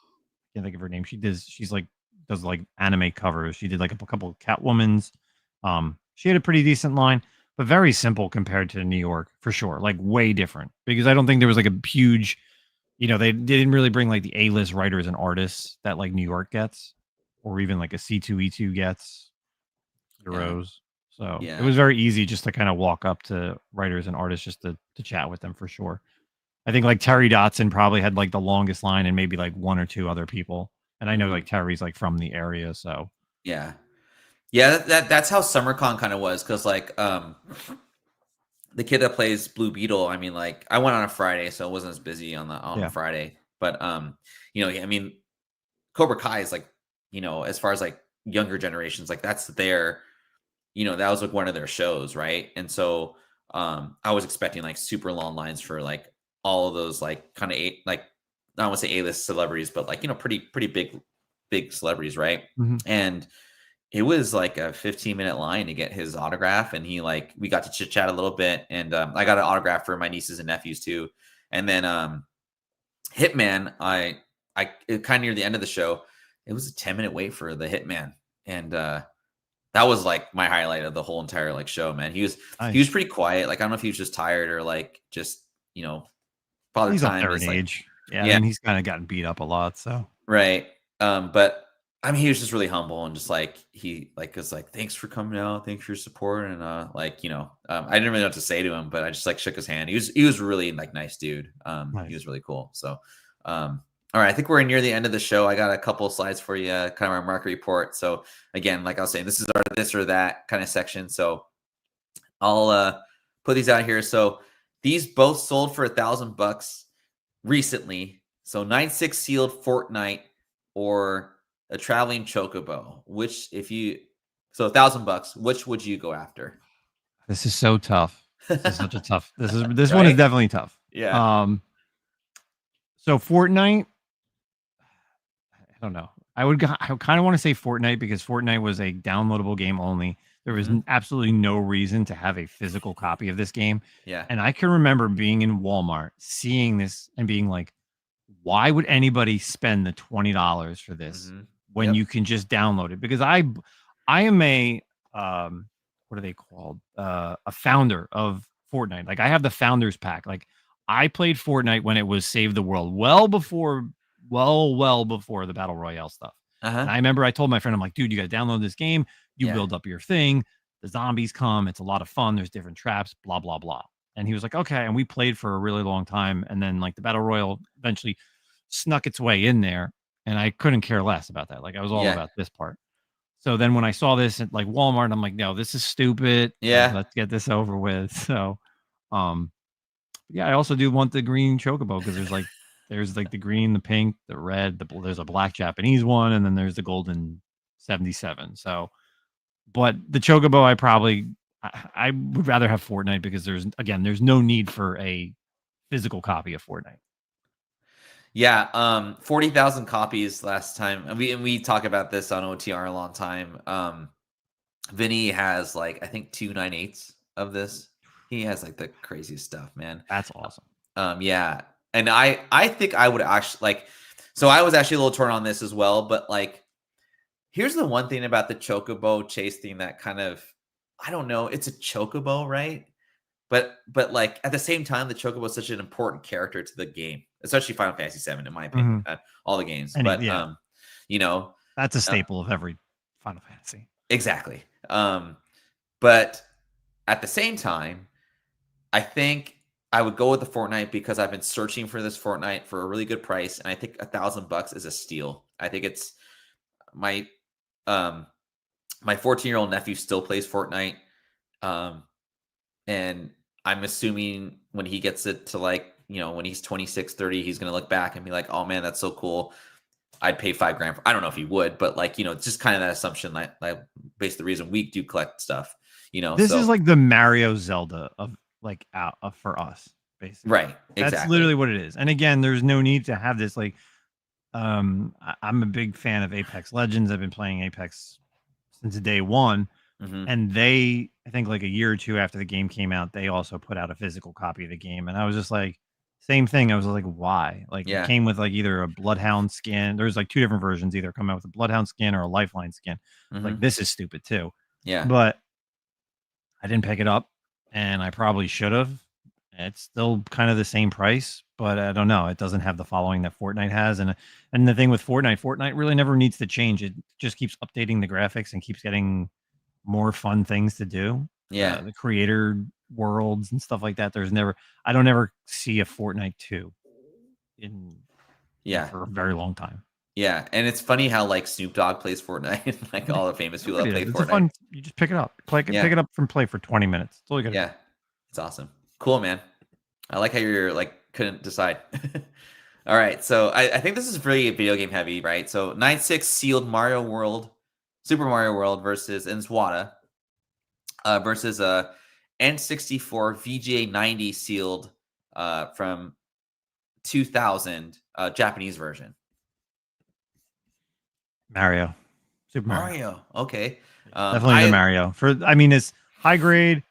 can't think of her name. She's like does like anime covers. She did like a couple of Catwomans. She had a pretty decent line, but very simple compared to New York for sure. Like way different because I don't think there was like a huge, they didn't really bring like the A-list writers and artists that like New York gets, or even like a C2E2 gets, Yeah. Heroes. So it Yeah. was very easy just to kind of walk up to writers and artists just to chat with them for sure. I think like Terry Dotson probably had like the longest line and maybe like one or two other people. And I know like Mhm. Terry's like from the area, so Yeah. Yeah, that's how SummerCon kind of was because like the kid that plays Blue Beetle, I mean, like I went on a Friday, so it wasn't as busy on yeah. Friday. But I mean, Cobra Kai is like, as far as like younger generations, like that's their, that was like one of their shows, right? And so I was expecting like super long lines for like all of those like kind of like I don't want to say A-list celebrities, but like pretty big celebrities, right? Mhm. And it was like a 15-minute line to get his autograph, and we got to chit chat a little bit, and I got an autograph for my nieces and nephews too. And then Hitman, kind of near the end of the show, it was a 10-minute wait for the Hitman, and that was like my highlight of the whole entire like show, man. He was Nice. pretty quiet. Like I don't know if he was just tired or like just father He's up time there in is like age. Yeah, I yeah, mean he's kind of gotten beat up a lot, so right. But I mean, he was just really humble and just like he like was like, "Thanks for coming out, thanks for your support," and I didn't really know what to say to him, but I just like shook his hand. He was really like nice dude. He nice. was really cool. So, um, All right, I think we're near the end of the show. I got a couple of slides for you, kind of our market report. So again, like I was saying, this is our this or that kind of section. So I'll put these out here. So these both sold for $1,000 recently. So 9.6 sealed Fortnite or a traveling chocobo. Which, if you so $1,000, which would you go after? This is so tough. This is such a tough. This one is Right? definitely tough. Yeah. So Fortnite, I don't know. I kind of want to say Fortnite because Fortnite was a downloadable game only. There was absolutely no reason to have a physical copy of this game. Yeah. And I can remember being in Walmart, seeing this and being like, why would anybody spend the $20 for this when you can just download it? Because I am a what are they called? A founder of Fortnite. Like I have the founders pack. Like I played Fortnite when it was Save the World, well before the Battle Royale stuff. And I remember I told my friend, I'm like, dude, you got to download this game. You build up your thing. The zombies come. It's a lot of fun. There's different traps, blah, blah, blah. And he was like, okay. And we played for a really long time. And then like the Battle Royale eventually snuck its way in there. And I couldn't care less about that. Like I was all about this part. So then when I saw this at like Walmart, I'm like, no, this is stupid. Yeah. Like, let's get this over with. So yeah, I also do want the green chocobo because there's like the green, the pink, the red, there's a black Japanese one, and then there's the golden 77. So, but the chocobo, I would rather have Fortnite because there's no need for a physical copy of Fortnite. Yeah, 40,000 copies last time. And we talk about this on OTR a long time. Vinny has like I think 298s of this. He has like the craziest stuff, man. That's awesome. Yeah. And I think I would actually like, so I was actually a little torn on this as well, but like here's the one thing about the chocobo chase thing that kind of, I don't know, it's a chocobo, right? But like at the same time, the chocobo is such an important character to the game, especially Final Fantasy VII, in my opinion, all the games. And but you know, that's a staple of every Final Fantasy. Exactly. But at the same time, I think I would go with the Fortnite because I've been searching for this Fortnite for a really good price, and I think $1,000 is a steal. I think it's my my 14-year-old nephew still plays Fortnite, and I'm assuming when he gets it to like when he's 26, 30, he's gonna look back and be like, "Oh man, that's so cool." I'd pay $5,000 for. I don't know if he would, but like it's just kind of that assumption. Like based the reason we do collect stuff. This is like the Mario Zelda of like out of for us, basically. Right. Exactly. That's literally what it is. And again, there's no need to have this like. I'm a big fan of Apex Legends. I've been playing Apex since day one, and I think like a year or two after the game came out, they also put out a physical copy of the game, and I was just like, same thing. I was like, why? Like it came with like either a Bloodhound skin. There's like two different versions, either come out with a Bloodhound skin or a Lifeline skin. Like this is stupid too. Yeah. But I didn't pick it up, and I probably should have. It's still kind of the same price, but I don't know. It doesn't have the following that Fortnite has, and the thing with Fortnite really never needs to change. It just keeps updating the graphics and keeps getting more fun things to do. Yeah, the creator worlds and stuff like that. I don't ever see a Fortnite 2 for a very long time. Yeah, and it's funny how like Snoop Dogg plays Fortnite and like all the famous people that play Fortnite. You just pick it up, pick it up from play for 20 minutes. That's all you got. Yeah, it's awesome. Cool, man. I like how you're like couldn't decide. All right, so I think this is really video game heavy, right? So 9.6 sealed Super Mario World versus Nswata versus a N64 VGA 90 sealed from 2000 Japanese version. Super Mario. Okay. Definitely the Mario. It's high grade.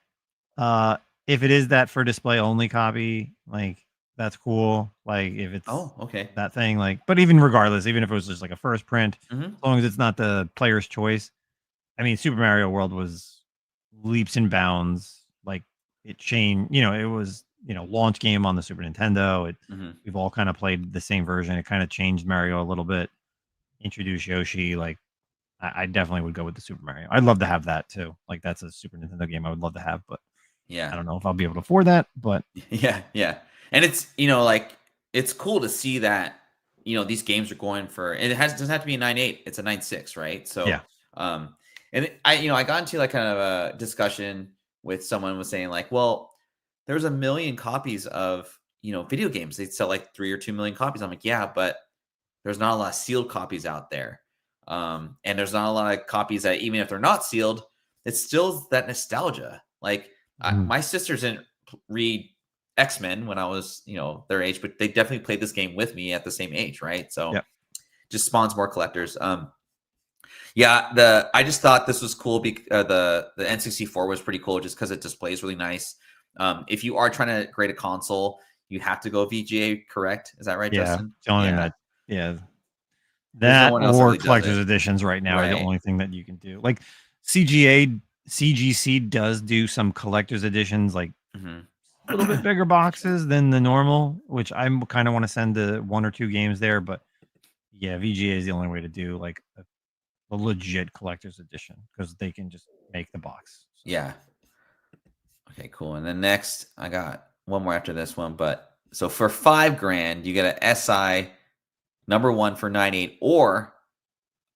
If it is that for display only copy, like that's cool. Like if it's that thing, like, but even regardless, even if it was just like a first print, as long as it's not the player's choice. I mean, Super Mario World was leaps and bounds. Like it changed, it was, launch game on the Super Nintendo. We've all kind of played the same version. It kind of changed Mario a little bit, introduced Yoshi. Like I definitely would go with the Super Mario. I'd love to have that too. Like that's a Super Nintendo game I would love to have, but I don't know if I'll be able to afford that, but yeah. And it's, like it's cool to see that these games are going for, and doesn't have to be a 9.8, it's a 9.6, right? So, Yeah. And I got into like kind of a discussion with someone was saying like, well, there's a million copies of, video games. They'd sell like 3 or 2 million copies. I'm like, yeah, but there's not a lot of sealed copies out there. And there's not a lot of copies that even if they're not sealed, it's still that nostalgia. Like my sisters didn't read X-Men when I was, their age, but they definitely played this game with me at the same age. Right. So just spawns more collectors. Yeah, I just thought this was cool because the N64 was pretty cool just because it displays really nice. If you are trying to create a console, you have to go VGA, correct? Is that right, Justin? The only thing that There's no that one else that or really does collector's it. editions right now are the Right. only thing that you can do. Like CGC does do some collector's editions, like Mhm. a little bit bigger boxes than the normal, which I kind of want to send to 1 or 2 games there. But yeah, VGA is the only way to do like a legit collector's edition because they can just make the box. So. Yeah. Okay, cool. And then next, I got one more after this one. But so for $5,000, you get a SI #1 for 9.8 or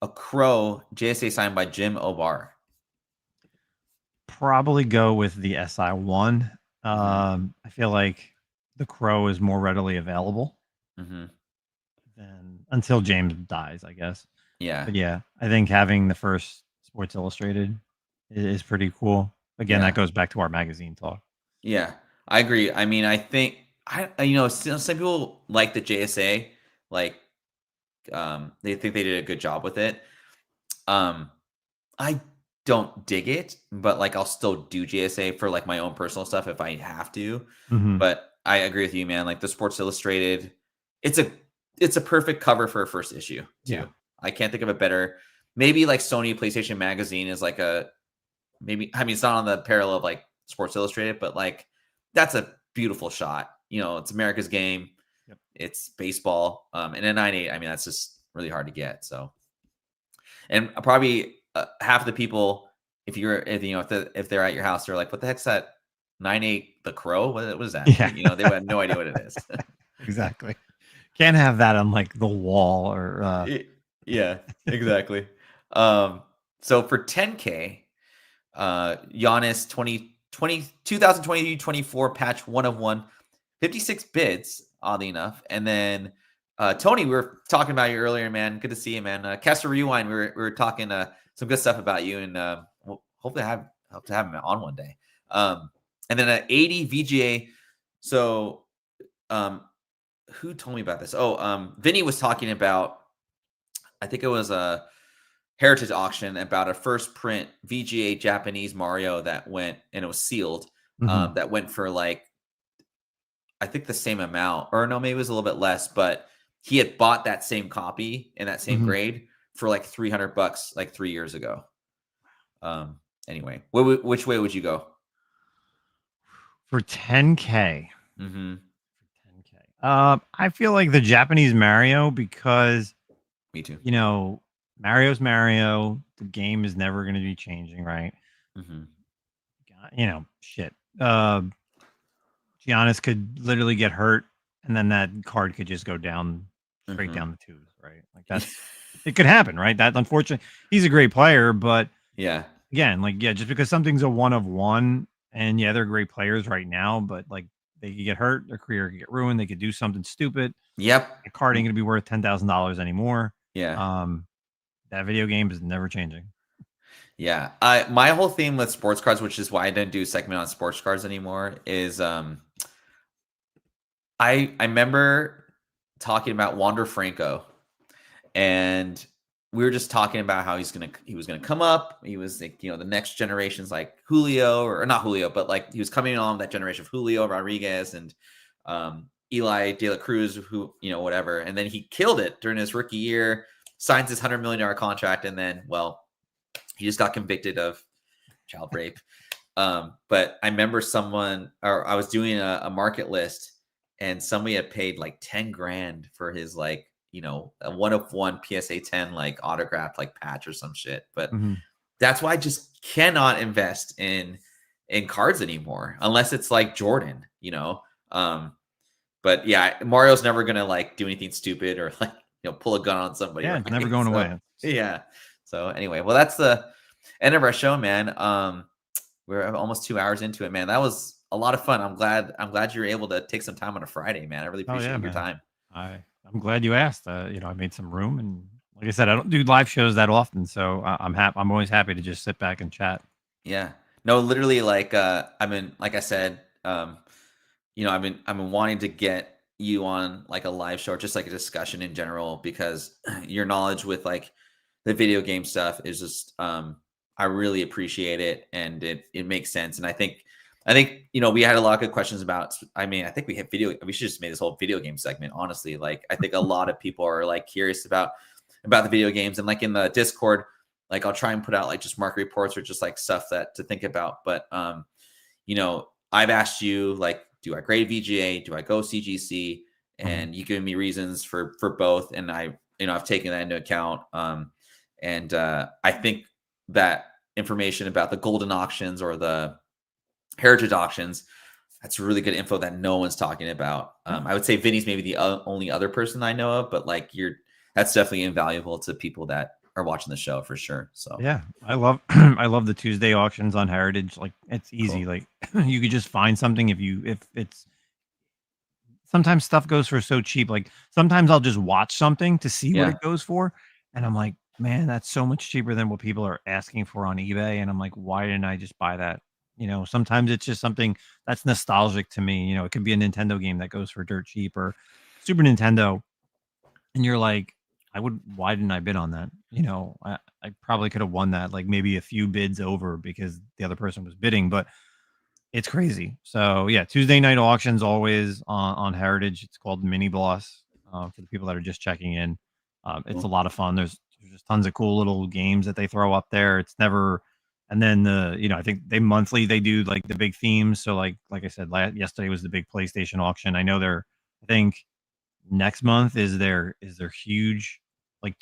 a Crow JSA signed by Jim O'Barr. Probably go with the SI1. I feel like the Crow is more readily available than until James dies, I guess. Yeah. But yeah, I think having the first Sports Illustrated is pretty cool. Again, that goes back to our magazine talk. Yeah, I agree. I mean, I think some people like the JSA, like they think they did a good job with it. I don't dig it, but like I'll still do JSA for like my own personal stuff if I have to. But I agree with you, man. Like the Sports Illustrated, it's a perfect cover for a first issue too. Yeah. I can't think of a better. Maybe like Sony PlayStation Magazine is like maybe. I mean, it's not on the parallel of like Sports Illustrated, but like that's a beautiful shot. It's America's game. Yep. It's baseball. And a 9.8, I mean, that's just really hard to get. So, and probably half the people, if they're at your house, they're like, "What the heck's that 9.8? The Crow? What is that?" Yeah. They have no idea what it is. Exactly. Can't have that on like the wall or. Yeah, exactly. So for 10K, Giannis 2023-24 patch 1 of 1, 56 bids, oddly enough. And then Tony, we were talking about you earlier, man. Good to see you, man. Caster Rewind, we were talking some good stuff about you, and we'll hopefully hope to have him on one day. And then 80 VGA. So who told me about this? Oh, Vinny was talking about, I think it was a Heritage auction about a first print VGA Japanese Mario that went, and it was sealed. That went for like, I think the same amount, or no, maybe it was a little bit less, but he had bought that same copy in that same grade for like $300 like 3 years ago. Anyway, which way would you go for 10K? Mm-hmm. 10K. I feel like the Japanese Mario because Me too. Mario's Mario. The game is never going to be changing, right? Shit. Giannis could literally get hurt, and then that card could just go down straight down the tubes, right? Like it could happen, right? That unfortunately, he's a great player, but again, just because something's a 1 of 1, and they're great players right now, but like they could get hurt, their career could get ruined, they could do something stupid. Yep. The card ain't gonna be worth $10,000 anymore. Yeah. That video game is never changing. Yeah. My whole theme with sports cards, which is why I didn't do a segment on sports cards anymore, is I remember talking about Wander Franco, and we were just talking about how he was gonna come up. He was like, the next generation's like Julio, or not Julio, but like he was coming on that generation of Julio Rodriguez and Eli De La Cruz, who, whatever. And then he killed it during his rookie year, signs his $100 million contract, and then, well, he just got convicted of child rape. But I remember I was doing a market list, and somebody had paid like 10 grand for his like, a 1 of 1 PSA 10 like autographed like patch or some shit. But that's why I just cannot invest in cards anymore unless it's like Jordan. but yeah, Mario's never gonna like do anything stupid or like pull a gun on somebody, Yeah, it's never right? going So away. yeah. So anyway, well, that's the end of our show, man. We're almost 2 hours into it, man. That was a lot of fun. I'm glad you were able to take some time on a Friday, man. I really Oh yeah, appreciate your man. time. I'm glad you asked. I made some room, and like I said, I don't do live shows that often, so I'm happy. I'm always happy to just sit back and chat. Yeah. No, literally, like I've been, like I said, I've been wanting to get you on like a live show or just like a discussion in general because your knowledge with like the video game stuff is just I really appreciate it and it makes sense. And I think we had a lot of good questions about. I mean, I think we should just make this whole video game segment, honestly. Like I think a lot of people are like curious about the video games, and like in the Discord, like I'll try and put out like just market reports or just like stuff that to think about. But I've asked you like, do I grade VGA? Do I go CGC? Mhm. And you giving me reasons for both, and I've taken that into account. And I think that information about the golden auctions or the heritage auctions, that's really good info that no one's talking about. Yeah. I would say Vinny's maybe the only other person I know of, but like that's definitely invaluable to people that are watching the show for sure. So Yeah, I love I love the Tuesday auctions on Heritage. Like it's easy. cool. Like you could just find something if it's sometimes stuff goes for so cheap. Like sometimes I'll just watch something to see what Yeah. it goes for, and I'm like, man, that's so much cheaper than what people are asking for on eBay. And I'm like, why didn't I just buy that? Sometimes it's just something that's nostalgic to me. It could be a Nintendo game that goes for dirt cheap or Super Nintendo, and you're like, why didn't I bid on that? I probably could have won that like maybe a few bids over because the other person was bidding, but it's crazy. So yeah, Tuesday night auctions always on Heritage. It's called Mini Boss for the people that are just checking in. It's a Cool. lot of fun. There's just tons of cool little games that they throw up there. It's never, and then I think they do like the big themes. So like I said, yesterday was the big PlayStation auction. I think next month is their huge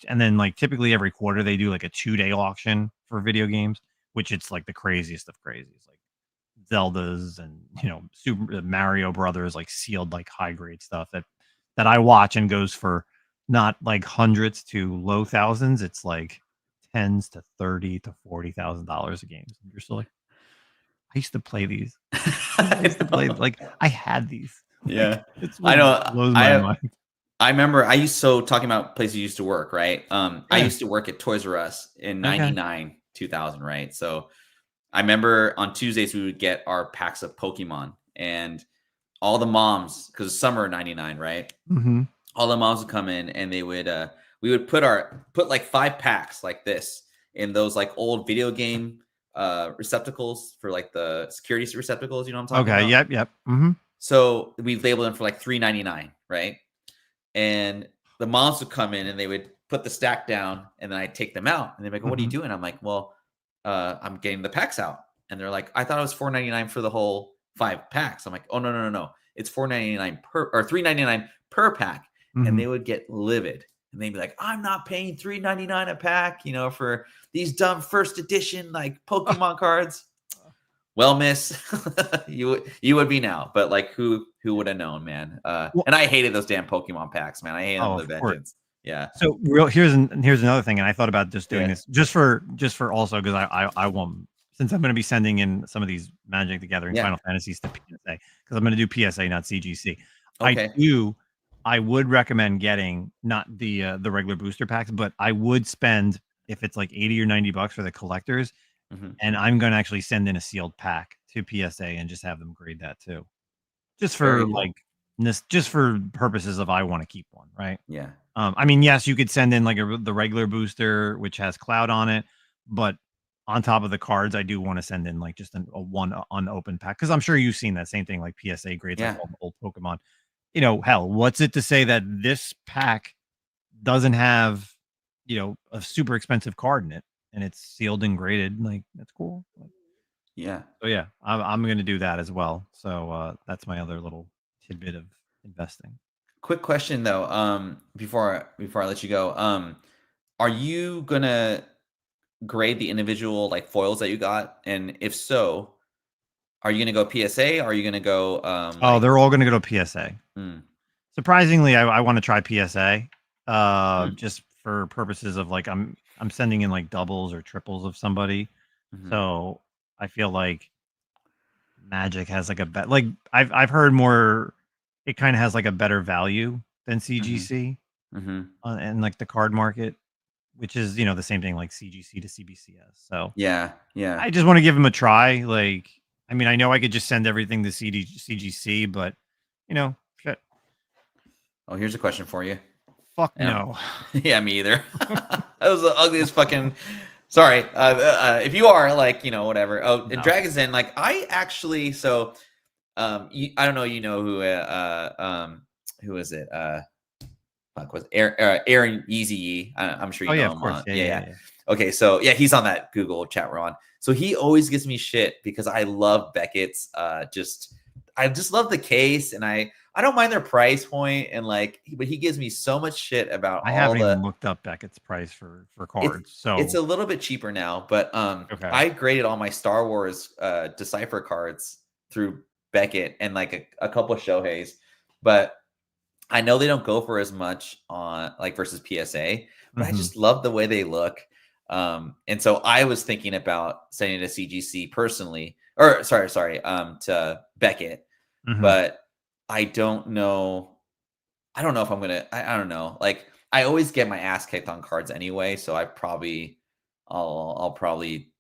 and then like typically every quarter they do like a 2-day auction for video games, which it's like the craziest of crazies. Like Zeldas and Super Mario Brothers, like sealed like high grade stuff that I watch and goes for not like hundreds to low thousands. It's like tens to 30 to $40,000 a game. And you're still like, I used to play these. I I used to play know. like I had these. Like Yeah. it's I what know. blows my I mind. I remember talking about places you used to work, right? I Yeah. used to work at Toys R Us in Okay. 99, 2000, right? So I remember on Tuesdays we would get our packs of Pokemon and all the moms, because summer 99, right? Mm-hmm. All the moms would come in and they would we would put like 5 packs like this in those like old video game receptacles for like the security receptacles, you know what I'm talking Okay. about? Yep. Yep. Mm-hmm. So we labeled them for like 3.99, right? And the moms would come in and they would put the stack down and then I'd take them out and they're like, what are you Mm-hmm. doing? I'm like, well, I'm getting the packs out. And they're like, I thought it was 4.99 for the whole 5 packs. I'm like, oh no. It's 4.99 per or 3.99 per pack. And Mm-hmm. they would get livid. And they'd be like, I'm not paying 3.99 a pack, for these dumb first edition like Pokemon cards. Well, miss, you would be now, but like who would have known, man? Well, And I hated those damn Pokemon packs, man. I hated them oh, with of a course. vengeance. Yeah, So here's another thing, and I thought about just doing yeah, this just for also because I won't, since I'm going to be sending in some of these Magic the Gathering yeah. Final Fantasies to PSA because I'm going to do PSA, not CGC. I Okay. do. I would recommend getting not the regular booster packs, but I would spend if it's like $80 or $90 for the collectors, Hmm. and I'm going to actually send in a sealed pack to PSA and just have them grade that too, just for Very cool. like this, just for purposes of I want to keep one, right? Yeah, I mean, yes, you could send in like the regular booster, which has cloud on it, but on top of the cards, I do want to send in like just a one unopened pack because I'm sure you've seen that same thing, like PSA grades, like yeah, all the old Pokemon. Hell, what's it to say that this pack doesn't have a super expensive card in it and it's sealed and graded? Like that's cool. yeah. So yeah, I'm gonna do that as well. So that's my other little tidbit of investing. Quick question though. Before I let you go, are you gonna grade the individual like foils that you got? And if so, Are you gonna go PSA? Or are you gonna go Oh, they're all gonna go to PSA. Hmm. Surprisingly, I want to try PSA, Hmm. just for purposes of like I'm sending in like doubles or triples of somebody, Hmm. so I feel like Magic has like a like I've heard more. It kind of has like a better value than Hmm. CGC Hmm. and like the card market, which is the same thing like CGC to CBCS. So Yeah, yeah. I just want to give them a try. Like, I mean, I know I could just send everything to CGC, but shit, Oh, here's a question for you. fuck Yeah, no. yeah, me either. That was the ugliest fucking. Sorry. If you are like, whatever. Oh, and No. Dragon's Den, like I actually, so I don't know, who is it? Fuck, was Aaron Easy. I'm sure Oh you yeah, know of him. course. Yeah, Yeah, yeah, yeah. yeah. Okay, so yeah, he's on that Google chat we're on. So he always gives me shit because I love Beckett's. I just love the case, and I don't mind their price point, and like, but he gives me so much shit about I all haven't the. even looked up Beckett's price for It's cards. it's So a little bit cheaper now, but okay. I graded all my Star Wars Decipher cards through Beckett and like a couple of Shoheis, but I know they don't go for as much on like versus PSA, but I Mm-hmm. just love the way they look. And so I was thinking about sending it to CGC personally, or sorry, to Beckett, Mm-hmm. but I don't know. I don't know if I'm gonna. I don't know. Like I always get my ass kicked on cards anyway, so I'll probably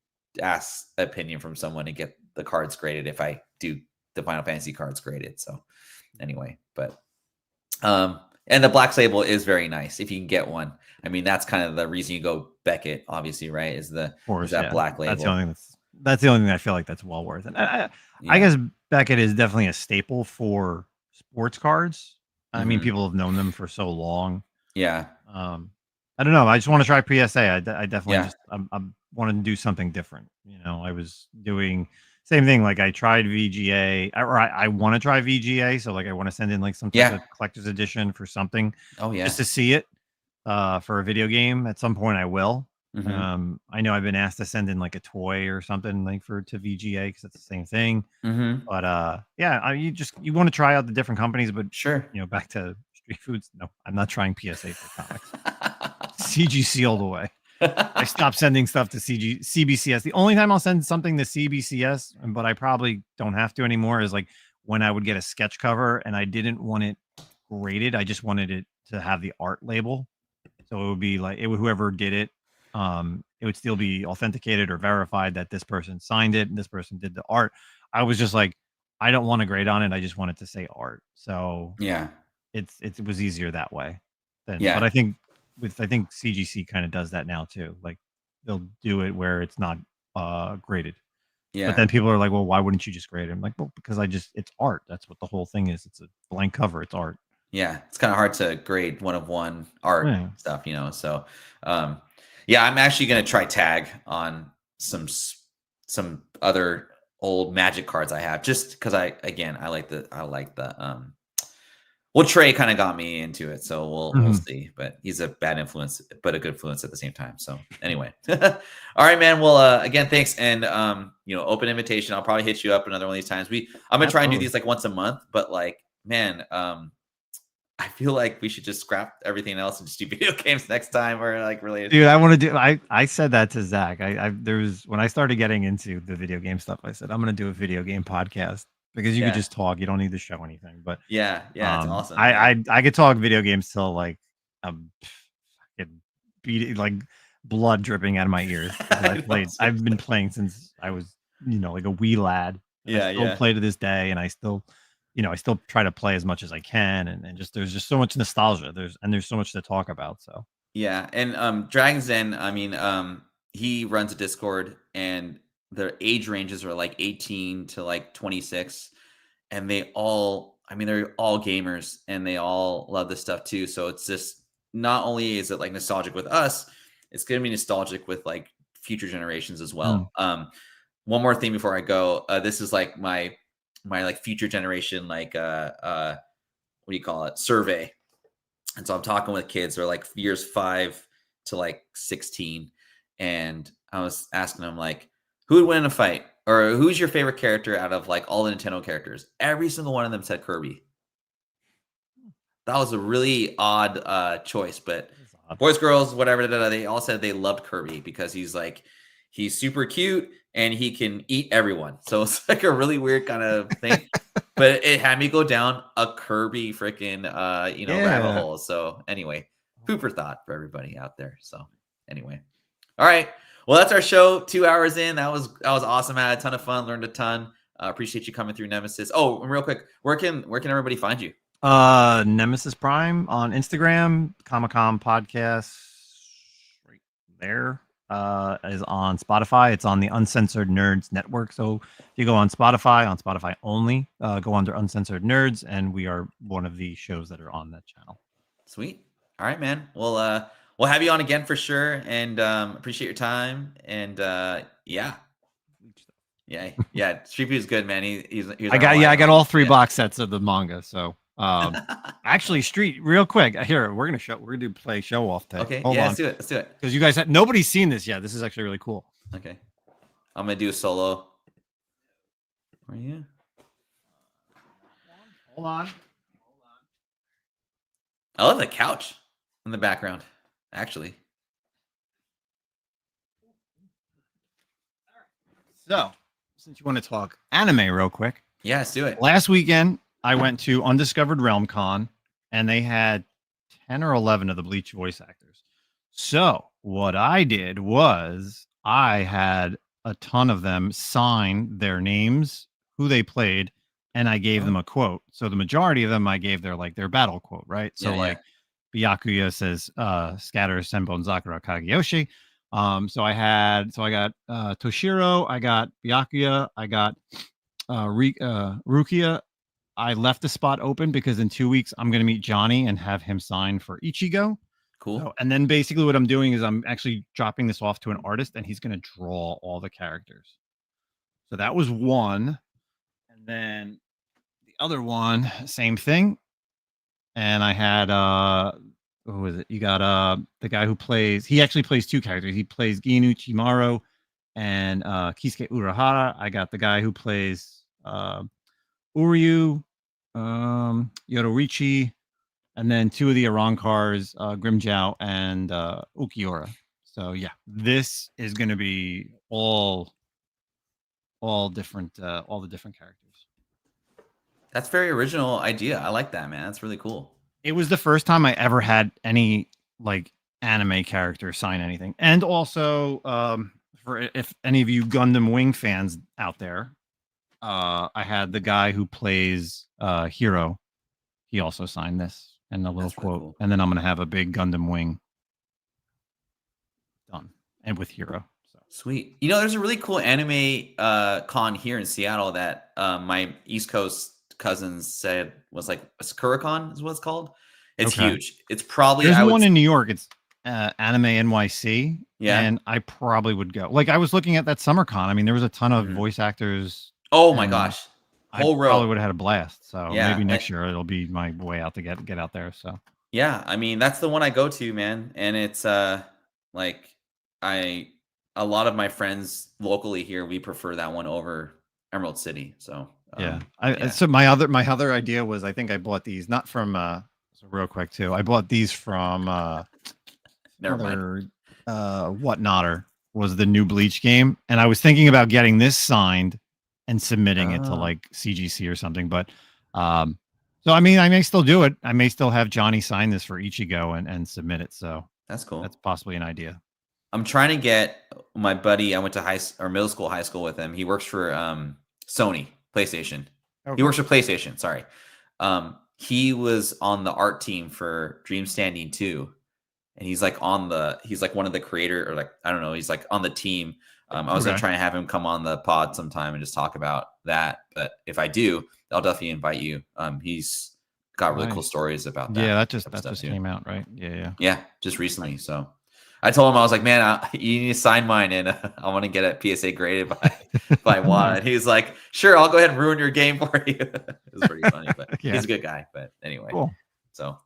ask opinion from someone to get the cards graded if I do the Final Fantasy cards graded. So anyway, but and the Black Label is very nice if you can get one. I mean, that's kind of the reason you go Beckett, obviously, right? Is Of course, that yeah. Black That's the Label? only thing that's the only thing I feel like that's well worth it. I Yeah. guess Beckett is definitely a staple for sports cards. I mean, Hmm. people have known them for so long. Yeah. Um, I don't know. I just want to try PSA. I definitely Yeah. just I'm wanting to do something different. I was doing same thing. Like I tried VGA, or I want to try VGA. So like I want to send in like some type Yeah. of collector's edition for something, Oh just yeah. to see it. For a video game at some point, I will. Hmm. I know I've been asked to send in like a toy or something like to VGA because it's the same thing. Hmm. But yeah, you want to try out the different companies, but Sure. back to street foods. No, I'm not trying PSA for comics. CGC all the way. I stopped sending stuff to CBCS. The only time I'll send something to CBCS, but I probably don't have to anymore, is like when I would get a sketch cover and I didn't want it graded. I just wanted it to have the art label. So it would be like whoever did it, it would still be authenticated or verified that this person signed it and this person did the art. I was just like, I don't want to grade on it. I just want it to say art. So Yeah. it was easier that way. But Yeah. I think CGC kind of does that now too. Like they'll do it where it's not graded. But Yeah. then people are like, well, why wouldn't you just grade it? I'm like, well, because it's art. That's what the whole thing is. It's a blank cover. It's art. Yeah. It's kind of hard to grade one of one art Yeah. stuff. So, um, yeah, I'm actually gonna try tag on some other old Magic cards I have, just because I like the. Well, Trey kind of got me into it, so we'll Mhm. see. But he's a bad influence, but a good influence at the same time. So anyway, all right, man. Well, again, thanks, and open invitation. I'll probably hit you up another one of these times. I'm gonna try and do Absolutely. these like once a month, but like, man, I feel like we should just scrap everything else and just do video games next time, or like related. Dude, I want to do. I said that to Zach. There was when I started getting into the video game stuff. I said I'm going to do a video game podcast because you could Yeah, just talk. You don't need to show anything. But yeah, it's awesome. Yeah, I could talk video games till like I'm fucking beat like blood dripping out of my ears because I know, I've been seriously. playing since I was like a wee lad, and I Yeah, still yeah. play to this day, and I still try to play as much as I can, and just there's just so much nostalgia. There's so much to talk about. So. Yeah, and Dragon's Den, I mean, he runs a Discord, and their age ranges are like 18 to like 26, and they're all gamers, and they all love this stuff too. So it's just, not only is it like nostalgic with us, it's going to be nostalgic with like future generations as Mm. well. One more thing before I go, this is like my like future generation, like what do you call it, survey. And so I'm talking with kids, they're like years 5 to like 16. And I was asking them like, who would win in a fight? or who's your favorite character out of like all the Nintendo characters? Every single one of them said Kirby. That was a really odd choice, but boys, girls, whatever, they all said they loved Kirby because he's super cute and he can eat everyone. So it's like a really weird kind of thing. But it had me go down a Kirby freaking rabbit hole. So anyway, food for thought for everybody out there. So anyway. All right. Well, that's our show. 2 hours in. That was awesome. I had a ton of fun, learned a ton. Appreciate you coming through, Nemesis. Oh, and real quick, where can everybody find you? Nemesis Prime on Instagram, Comic-Con podcast right there. Is on Spotify. It's on the Uncensored Nerds Network. So if you go on Spotify only, go under Uncensored Nerds, and we are one of the shows that are on that channel. Sweet. All right, man. Well, we'll have you on again for sure, and appreciate your time. And yeah. Street View is good, man. He's I got all 3 box sets of the manga. So actually, Street, real quick, here we're gonna play show off today. Okay, hold on. Let's do it because you guys nobody's seen this yet. This is actually really cool. Okay, I'm gonna do a solo. Where are you? Hold on. I love the couch in the background. Actually, so since you want to talk anime real quick, yeah, let's do it. Last weekend, I went to Undiscovered Realm Con, and they had 10 or 11 of the Bleach voice actors. So what I did was I had a ton of them sign their names, who they played, and I gave them a quote. So the majority of them, I gave their battle quote, right? So Byakuya says, "Scatter Senbon Zakura Kageyoshi." So I got Toshiro, I got Byakuya, I got Rukia. I left the spot open because in 2 weeks I'm going to meet Johnny and have him sign for Ichigo. Cool. So, and then basically what I'm doing is I'm actually dropping this off to an artist and he's going to draw all the characters. So that was one. And then the other one, same thing. And I had who was it? You got the guy who he actually plays 2 characters. He plays Ginu Chimaro and Kisuke Urahara. I got the guy who plays Uryu, Yoruichi, and then 2 of the Arankars, Grimjow and Ukiura. So yeah, this is going to be all different, all the different characters. That's very original idea. I like that, man. That's really cool. It was the first time I ever had any like anime character sign anything, and also for if any of you Gundam Wing fans out there. I had the guy who plays Hero. He also signed this and a little quote. Really cool. And then I'm going to have a big Gundam Wing done and with Hero. So. Sweet. There's a really cool anime con here in Seattle that my East Coast cousins said was like Kuricon is what it's called. It's huge. It's probably there's one in New York. It's Anime NYC. Yeah. And I probably would go. Like I was looking at that SummerCon. I mean, there was a ton of voice actors. Oh my gosh. Whole row. Probably would have had a blast. So maybe next year it'll be my way out to get out there. So yeah, I mean that's the one I go to, man. And it's like a lot of my friends locally here, we prefer that one over Emerald City. So so my other idea was I think I bought these not from so real quick too. I bought these from Whatnotter was the new Bleach game, and I was thinking about getting this signed and submitting it to like CGC or something. But so I mean, I may still do it. I may still have Johnny sign this for Ichigo and submit it. So that's cool. That's possibly an idea. I'm trying to get my buddy. I went to high school with him. He works for Sony PlayStation. Okay. He works for PlayStation. Sorry. He was on the art team for Dream Standing 2. And he's like one of the creator, or like, I don't know. He's like on the team. I was going to try and have him come on the pod sometime and just talk about that. But if I do, I'll definitely invite you. He's got really cool stories about that. Yeah, that just came out, right? Yeah, just recently. So I told him, I was like, man, you need to sign mine, and I want to get it PSA graded by Juan. And he's like, sure, I'll go ahead and ruin your game for you. It was pretty funny, but he's a good guy. But anyway, cool. So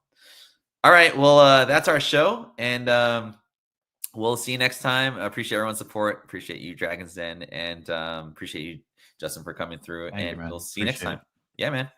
all right, well, that's our show, and We'll see you next time. I appreciate everyone's support. Appreciate you, Dragon's Den, and appreciate you, Justin, for coming through. Thank you, And man. we'll see you next Appreciate time. it. Yeah, man.